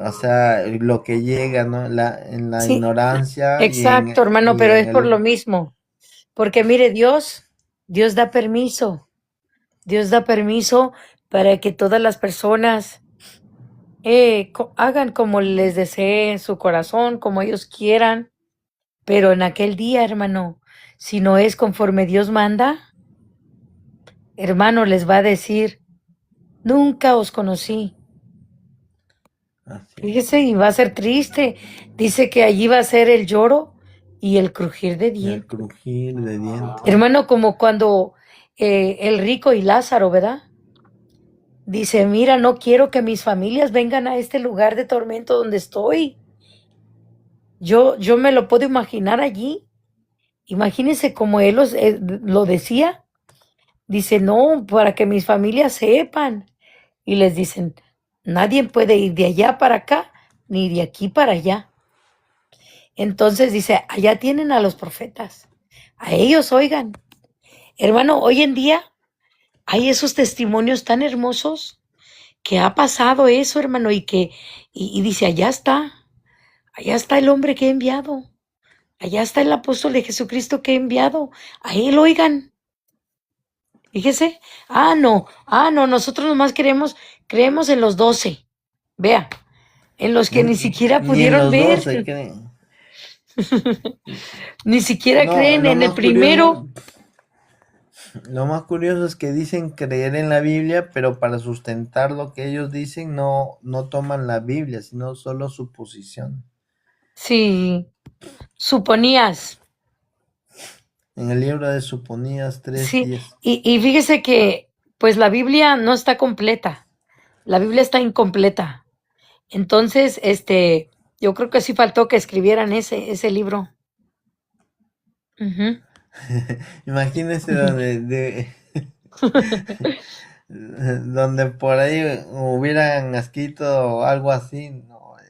o sea, lo que llega, ¿no? En la Sí, ignorancia exacto, hermano, y pero en es por el... lo mismo. Porque mire, Dios da permiso. Dios da permiso para que todas las personas hagan como les desee en su corazón, como ellos quieran. Pero en aquel día, hermano, si no es conforme Dios manda, hermano, les va a decir, nunca os conocí. Así es. Fíjese, y va a ser triste. Dice que allí va a ser el lloro y el crujir de Y el dientes. crujir de dientes. Hermano, como cuando el rico y Lázaro, ¿verdad? Dice, mira, no quiero que mis familias vengan a este lugar de tormento donde estoy. Yo me lo puedo imaginar allí. Imagínense como él lo decía. Dice, no, para que mis familias sepan. Y les dicen, nadie puede ir de allá para acá, ni de aquí para allá. Entonces dice, allá tienen a los profetas. A ellos oigan. Hermano, hoy en día hay esos testimonios tan hermosos que ha pasado eso, hermano, y dice, allá está el hombre que he enviado. Allá está el apóstol de Jesucristo que he enviado. A él oigan. Fíjese. No, nosotros nomás creemos en los 12. Vea, en los que ni siquiera Ni en pudieron los ver, dos se creen. ni siquiera No, creen en el primero. lo más curioso es que dicen creer en la Biblia, pero para sustentar lo que ellos dicen no toman la Biblia, sino solo su posición. Sí, suponías. En el libro de Suponías Sí, 3:10. y fíjese que pues la Biblia no está completa. La Biblia está incompleta. Entonces, yo creo que sí faltó que escribieran ese libro. Ujú. Imagínense donde por ahí hubieran escrito algo así, no, ahí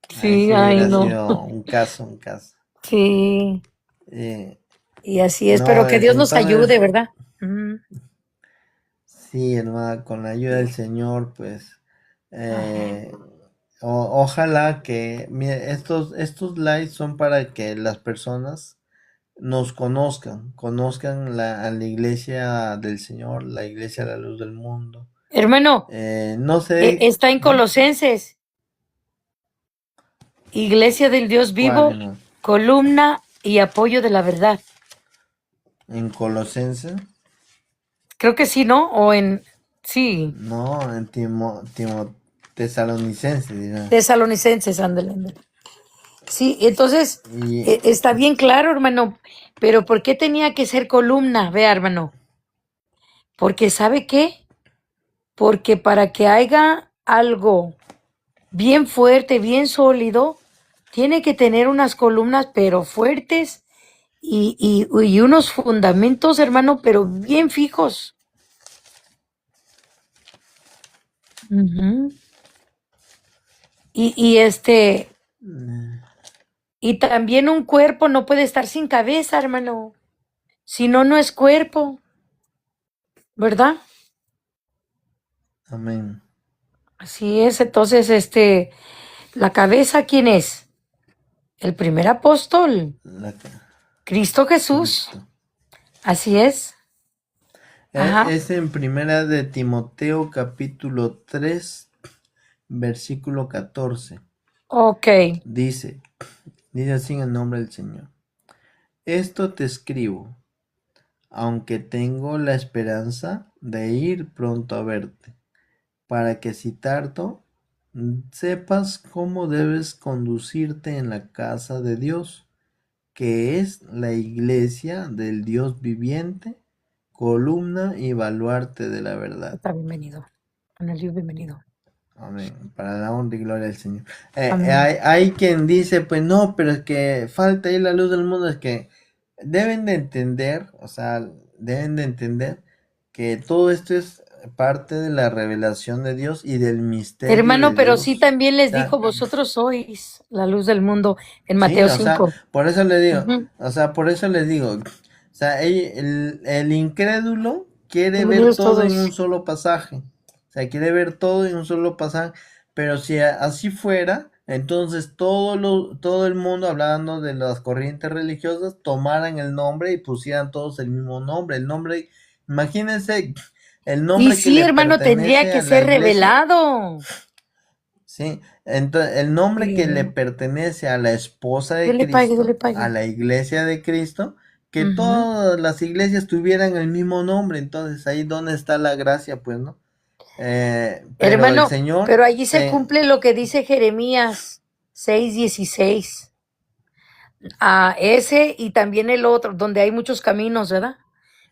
Sí, sí ay, hubiera no. sido un caso, un caso. Sí, Eh, y así es, pero no, que Dios nos ayude, entonces, ¿verdad? Ujú. sí, hermana, con la ayuda del Señor, pues, Ajá. eh, ojalá que, mire, estos lives son para que las personas nos conozcan a la iglesia del Señor, la iglesia de la luz del mundo. Hermano, No sé, está en Colosenses, Iglesia del Dios ¿cuál, vivo, hermano? columna y apoyo de la verdad. En Colosenses, Creo que sí, ¿no? Sí, no, en Tesalonicenses, dirá. Tesalonicenses, ándale, ándale. Sí, entonces, Y está bien claro, hermano, pero ¿por qué tenía que ser columna? Vea, hermano, porque ¿sabe qué? Porque para que haya algo bien fuerte, bien sólido, tiene que tener unas columnas, pero fuertes y unos fundamentos, hermano, pero bien fijos. Ujú. Y, y este, y también un cuerpo no puede estar sin cabeza, hermano. Si no, no es cuerpo, ¿verdad? amén. Así es. Entonces, la cabeza, ¿quién es? El primer apóstol, La, Cristo Jesús. Cristo. Así es. Ajá. Es en primera de Timoteo capítulo 3 versículo 14. Ok. Dice, dice así en el nombre del Señor. Esto te escribo, aunque tengo la esperanza de ir pronto a verte, para que si tardo, sepas cómo debes conducirte en la casa de Dios, que es la iglesia del Dios viviente, columna y baluarte de la verdad. Está bienvenido. Anelio, bienvenido. Amén. Para la honra y gloria del Señor. Amén. Hay quien dice, pues no, pero es que falta ahí la luz del mundo. Es que deben de entender, o sea, deben de entender que todo esto es parte de la revelación de Dios y del misterio Hermano, de pero Dios. sí también les O sea, dijo, vosotros sois la luz del mundo en sí, Mateo o sea, 5. por eso le digo, Ujú. o sea, por eso les digo, o sea, el incrédulo quiere ver Bienvenidos todo en un todos. solo pasaje, o sea, quiere ver todo en un solo pasaje, pero si así fuera, entonces todo el mundo, hablando de las corrientes religiosas, tomaran el nombre y pusieran todos el mismo nombre, el nombre, imagínense, el Y nombre que sí, le hermano, tendría pertenece que a la ser iglesia. revelado. Sí, entonces el nombre que le Sí. pertenece a la esposa Dios de le pague, Dios le Cristo, a pague. la iglesia de Cristo, que Ujú. todas las iglesias tuvieran el mismo nombre, entonces ahí donde está la gracia, pues, ¿no? Pero el Hermano, Señor, pero allí se cumple lo que dice Jeremías 6:16. Ese y también el otro, donde hay muchos caminos, ¿verdad?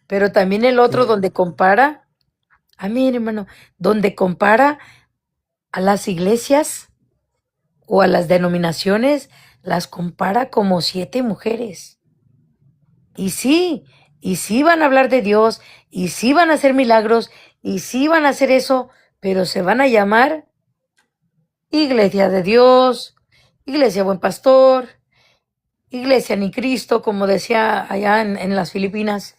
Pero también el otro sí, donde compara, mí, hermano, donde compara a las iglesias o a las denominaciones, las compara como 7 mujeres. Y sí van a hablar de Dios, y sí van a hacer milagros, y sí van a hacer eso, pero se van a llamar Iglesia de Dios, Iglesia Buen Pastor, Iglesia Ni Cristo, como decía allá en las Filipinas.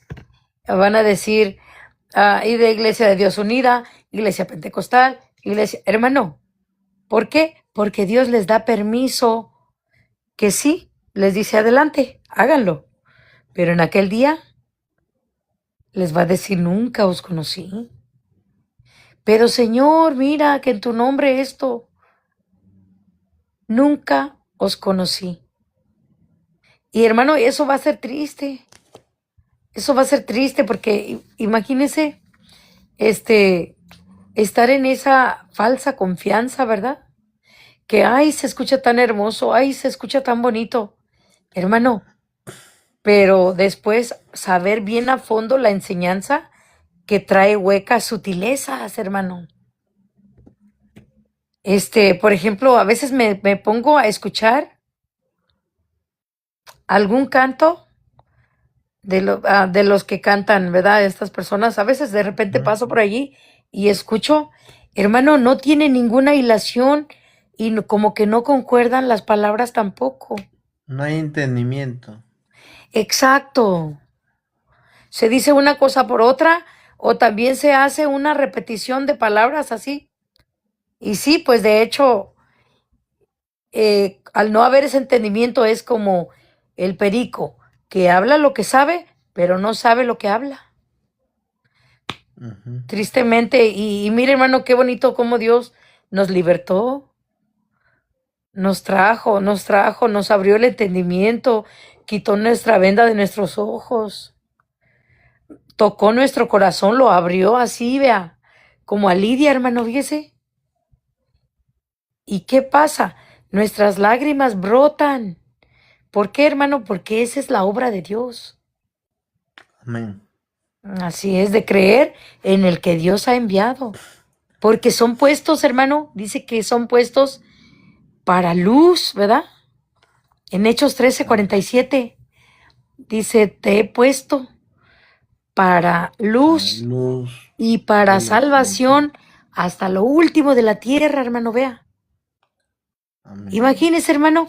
Van a decir, y de Iglesia de Dios Unida, Iglesia Pentecostal, Iglesia... Hermano, ¿por qué? Porque Dios les da permiso que sí, les dice adelante, háganlo. Pero en aquel día les va a decir, nunca os conocí. Pero Señor, mira que en tu nombre esto, nunca os conocí. Y hermano, eso va a ser triste. Eso va a ser triste porque imagínese, estar en esa falsa confianza, ¿verdad? Que, ay, se escucha tan hermoso, ay, se escucha tan bonito. Hermano, pero después saber bien a fondo la enseñanza que trae huecas sutilezas, hermano. Por ejemplo, a veces me pongo a escuchar algún canto de los que cantan, ¿verdad? Estas personas, a veces de repente ¿no? paso por allí y escucho, hermano, no tiene ninguna hilación y como que no concuerdan las palabras tampoco. No hay entendimiento. Exacto. Se dice una cosa por otra o también se hace una repetición de palabras así. Y sí, pues de hecho, al no haber ese entendimiento es como el perico que habla lo que sabe, pero no sabe lo que habla. Ujú. Tristemente, y mire hermano, qué bonito cómo Dios nos libertó, nos abrió el entendimiento, quitó nuestra venda de nuestros ojos, tocó nuestro corazón, lo abrió así, vea, como a Lidia, hermano, fíjese. ¿Y qué pasa? Nuestras lágrimas brotan. ¿Por qué, hermano? Porque esa es la obra de Dios. Amén. Así es, de creer en el que Dios ha enviado. Porque son puestos, hermano, dice que son puestos para luz, ¿verdad? En Hechos 13:47 dice, te he puesto para luz Luz y para de los salvación hasta lo último de la tierra, hermano, vea. Amén. Imagínese, hermano,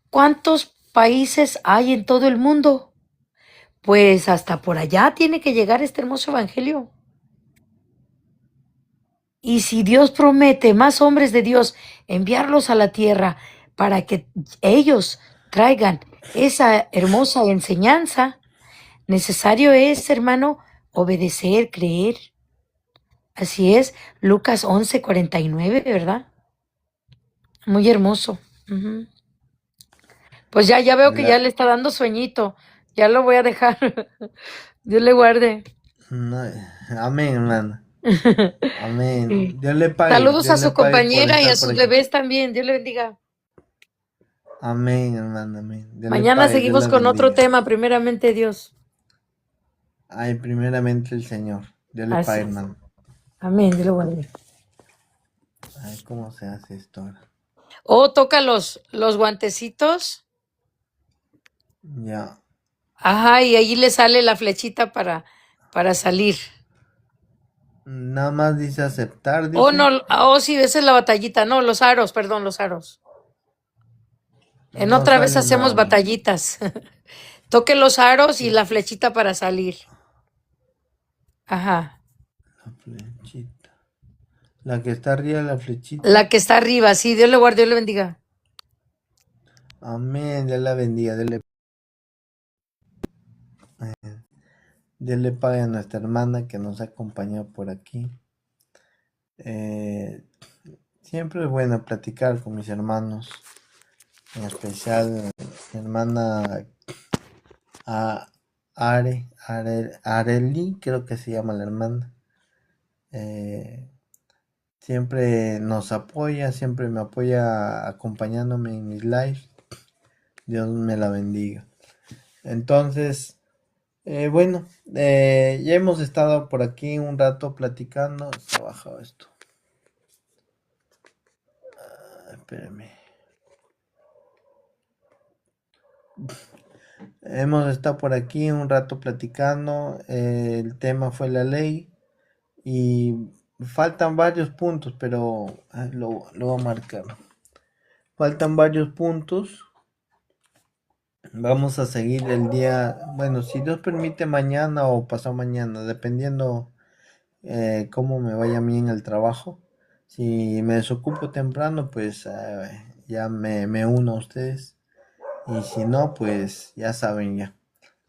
cuántos países hay en todo el mundo. Pues hasta por allá tiene que llegar este hermoso evangelio. Y si Dios promete más hombres de Dios, enviarlos a la tierra para que ellos traigan esa hermosa enseñanza, necesario es, hermano, obedecer, creer. Así es, Lucas 11:49, ¿verdad? Muy hermoso. Ujú. Pues ya veo que ya le está dando sueñito. Ya lo voy a dejar. Dios le guarde. No, amén, hermana. Amén. Sí. Dios le pague, Saludos Dios a le su pague por compañera y a estar por sus aquí. bebés también. Dios le bendiga. Amén, hermana, amén. Dios le Mañana pague, Dios seguimos la con otro bendiga. tema, primeramente Dios. Ay, primeramente el Señor. Dios le pague, Así. hermano. Amén. Dios lo guarde. Ay, ¿cómo se hace esto ahora? O toca los guantecitos. Ya. Ajá, y ahí le sale la flechita para salir. Nada más dice aceptar, Oh, dice. no, oh, sí, esa es la batallita. No, los aros, perdón, los aros. En No otra vez sale hacemos nada. batallitas. Toque los aros y la flechita para salir. Ajá. La flechita. La que está arriba de la flechita. La que está arriba, sí, Dios le guarde, Dios le bendiga. Amén. Dios la bendiga. Dios le pague a nuestra hermana que nos ha acompañado por aquí. Eh, Siempre es bueno platicar con mis hermanos. En especial mi hermana Areli, creo que se llama la hermana. Siempre nos apoya, siempre me apoya acompañándome en mis lives. Dios me la bendiga. Entonces, bueno, ya hemos estado por aquí un rato platicando. Está bajado esto. Espérame. Hemos estado por aquí un rato platicando. El tema fue la ley. Y faltan varios puntos, pero lo voy a marcar. Faltan varios puntos. Vamos a seguir el día, bueno, si Dios permite mañana o pasado mañana, dependiendo cómo me vaya a mí en el trabajo. Si me desocupo temprano, pues ya me uno a ustedes. Y si no, pues ya saben ya.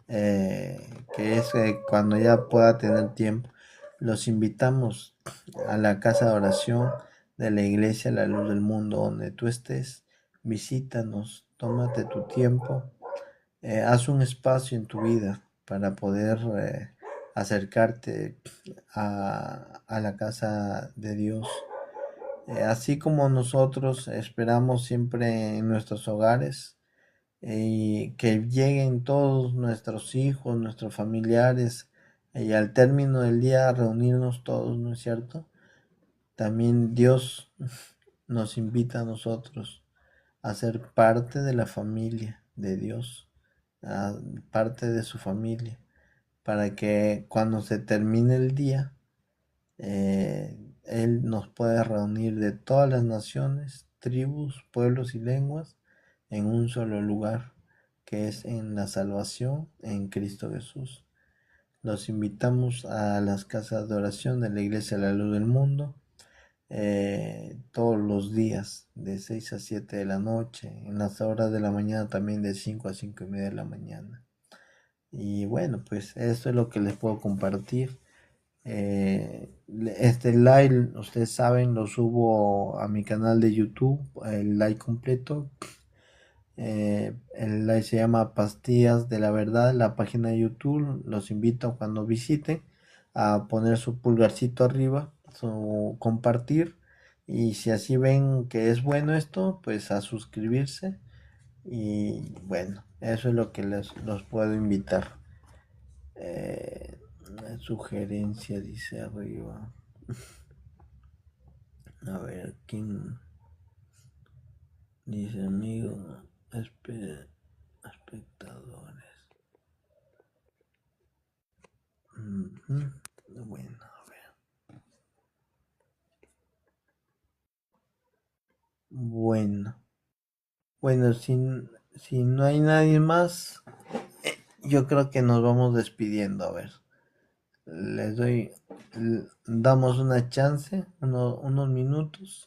Que es cuando ya pueda tener tiempo. Los invitamos a la casa de oración de la iglesia La Luz del Mundo, donde tú estés. Visítanos, tómate tu tiempo, haz un espacio en tu vida para poder acercarte a la casa de Dios. Así como nosotros esperamos siempre en nuestros hogares, y que lleguen todos nuestros hijos, nuestros familiares, y al término del día reunirnos todos, ¿no es cierto? También Dios nos invita a nosotros a ser parte de la familia de Dios, parte de su familia, para que cuando se termine el día, Él nos pueda reunir de todas las naciones, tribus, pueblos y lenguas en un solo lugar, que es en la salvación en Cristo Jesús. Los invitamos a las casas de oración de la Iglesia de la Luz del Mundo, todos los días de 6 a 7 de la noche, en las horas de la mañana también de 5 a 5 y media de la mañana. Y bueno, pues esto es lo que les puedo compartir. Este live, ustedes saben, lo subo a mi canal de YouTube, el live completo. El live se llama Pastillas de la Verdad, la página de YouTube. Los invito cuando visiten a poner su pulgarcito arriba, su compartir. Y si así ven que es bueno esto, pues a suscribirse. Y bueno, eso es lo que los puedo invitar. Una sugerencia dice arriba. A ver, ¿quién dice amigo? Espectadores. Bueno, a ver. Bueno, si no hay nadie más, yo creo que nos vamos despidiendo. A ver, les doy, damos una chance, unos minutos.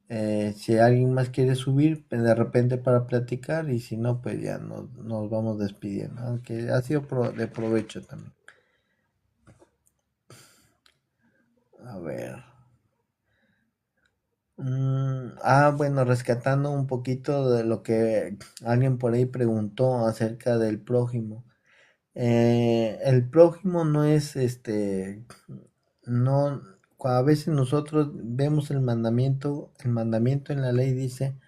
Si alguien más quiere subir, de repente para platicar, y si no, pues ya nos vamos despidiendo, aunque ha sido de provecho también. A ver. Bueno, rescatando un poquito de lo que alguien por ahí preguntó acerca del prójimo. El prójimo no es no, a veces nosotros vemos el mandamiento en la ley dice,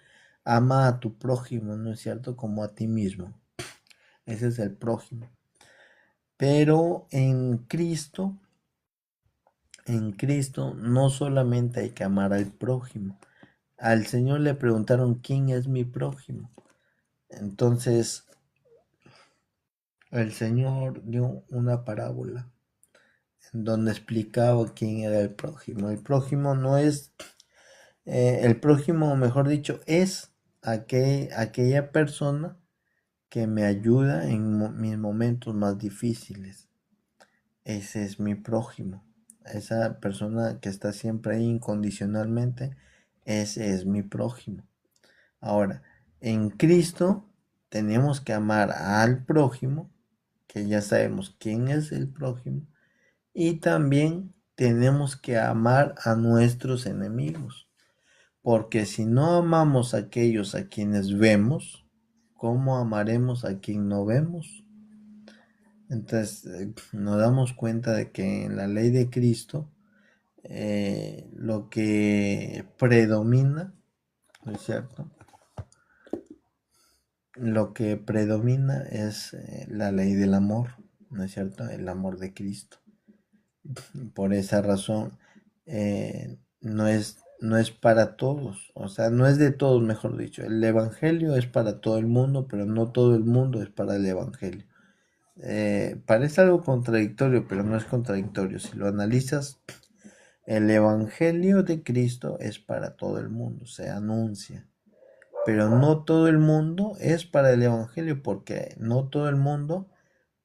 ama a tu prójimo, ¿no es cierto? Como a ti mismo. Ese es el prójimo. Pero en Cristo no solamente hay que amar al prójimo. Al Señor le preguntaron, ¿quién es mi prójimo? Entonces, el Señor dio una parábola en donde explicaba quién era el prójimo. El prójimo no es, el prójimo, mejor dicho, es aquella persona que me ayuda en mis momentos más difíciles. Ese es mi prójimo. Esa persona que está siempre ahí incondicionalmente, ese es mi prójimo. Ahora, en Cristo tenemos que amar al prójimo, que ya sabemos quién es el prójimo, y también tenemos que amar a nuestros enemigos, porque si no amamos a aquellos a quienes vemos, ¿cómo amaremos a quien no vemos? Entonces nos damos cuenta de que en la ley de Cristo lo que predomina, ¿no es cierto? Lo que predomina es la ley del amor, ¿no es cierto? El amor de Cristo. Por esa razón no es para todos, o sea, no es de todos, mejor dicho. El Evangelio es para todo el mundo, pero no todo el mundo es para el Evangelio. Parece algo contradictorio, pero no es contradictorio. Si lo analizas, el Evangelio de Cristo es para todo el mundo, se anuncia. Pero no todo el mundo es para el Evangelio, porque no todo el mundo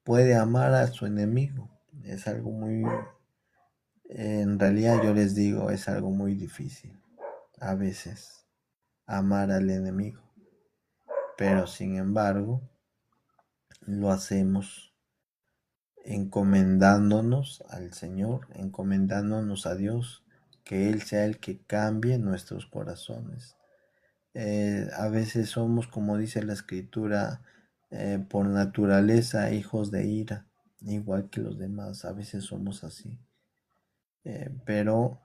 puede amar a su enemigo. Es algo muy, en realidad yo les digo, es algo muy difícil a veces amar al enemigo. Pero sin embargo, lo hacemos encomendándonos al Señor, encomendándonos a Dios, que Él sea el que cambie nuestros corazones. A veces somos, como dice la Escritura, por naturaleza hijos de ira, igual que los demás, a veces somos así. Pero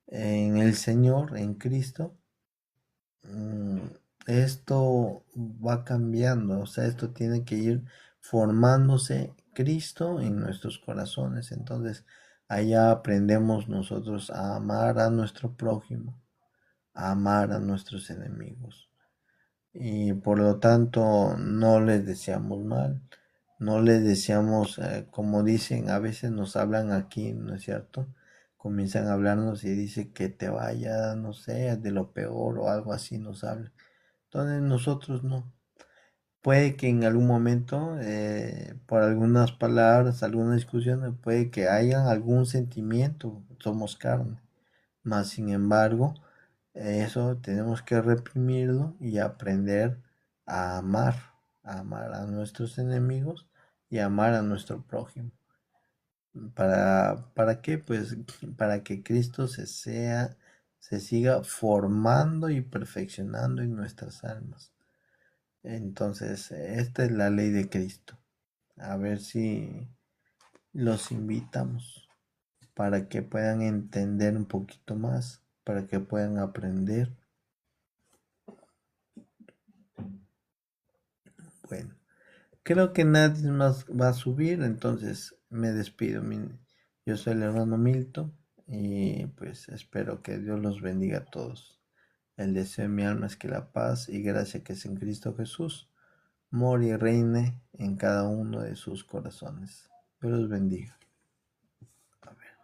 en el Señor, en Cristo, esto va cambiando, o sea, esto tiene que ir formándose Cristo en nuestros corazones. Entonces, allá aprendemos nosotros a amar a nuestro prójimo, a amar a nuestros enemigos. Y por lo tanto, no les deseamos mal, no les deseamos, como dicen, a veces nos hablan aquí, ¿no es cierto? Comienzan a hablarnos y dice que te vaya, no sé, de lo peor o algo así nos hablan. Entonces nosotros no. Puede que en algún momento, por algunas palabras, alguna discusión, puede que haya algún sentimiento, somos carne. Mas sin embargo, eso tenemos que reprimirlo y aprender a amar a nuestros enemigos y a amar a nuestro prójimo. ¿Para qué? Pues para que Cristo se siga formando y perfeccionando en nuestras almas. Entonces, esta es la ley de Cristo. A ver si los invitamos para que puedan entender un poquito más, para que puedan aprender. Bueno, creo que nadie más va a subir, entonces me despido. Yo soy el hermano Milton y pues espero que Dios los bendiga a todos. El deseo de mi alma es que la paz y gracia que es en Cristo Jesús more y reine en cada uno de sus corazones. Dios los bendiga. A ver.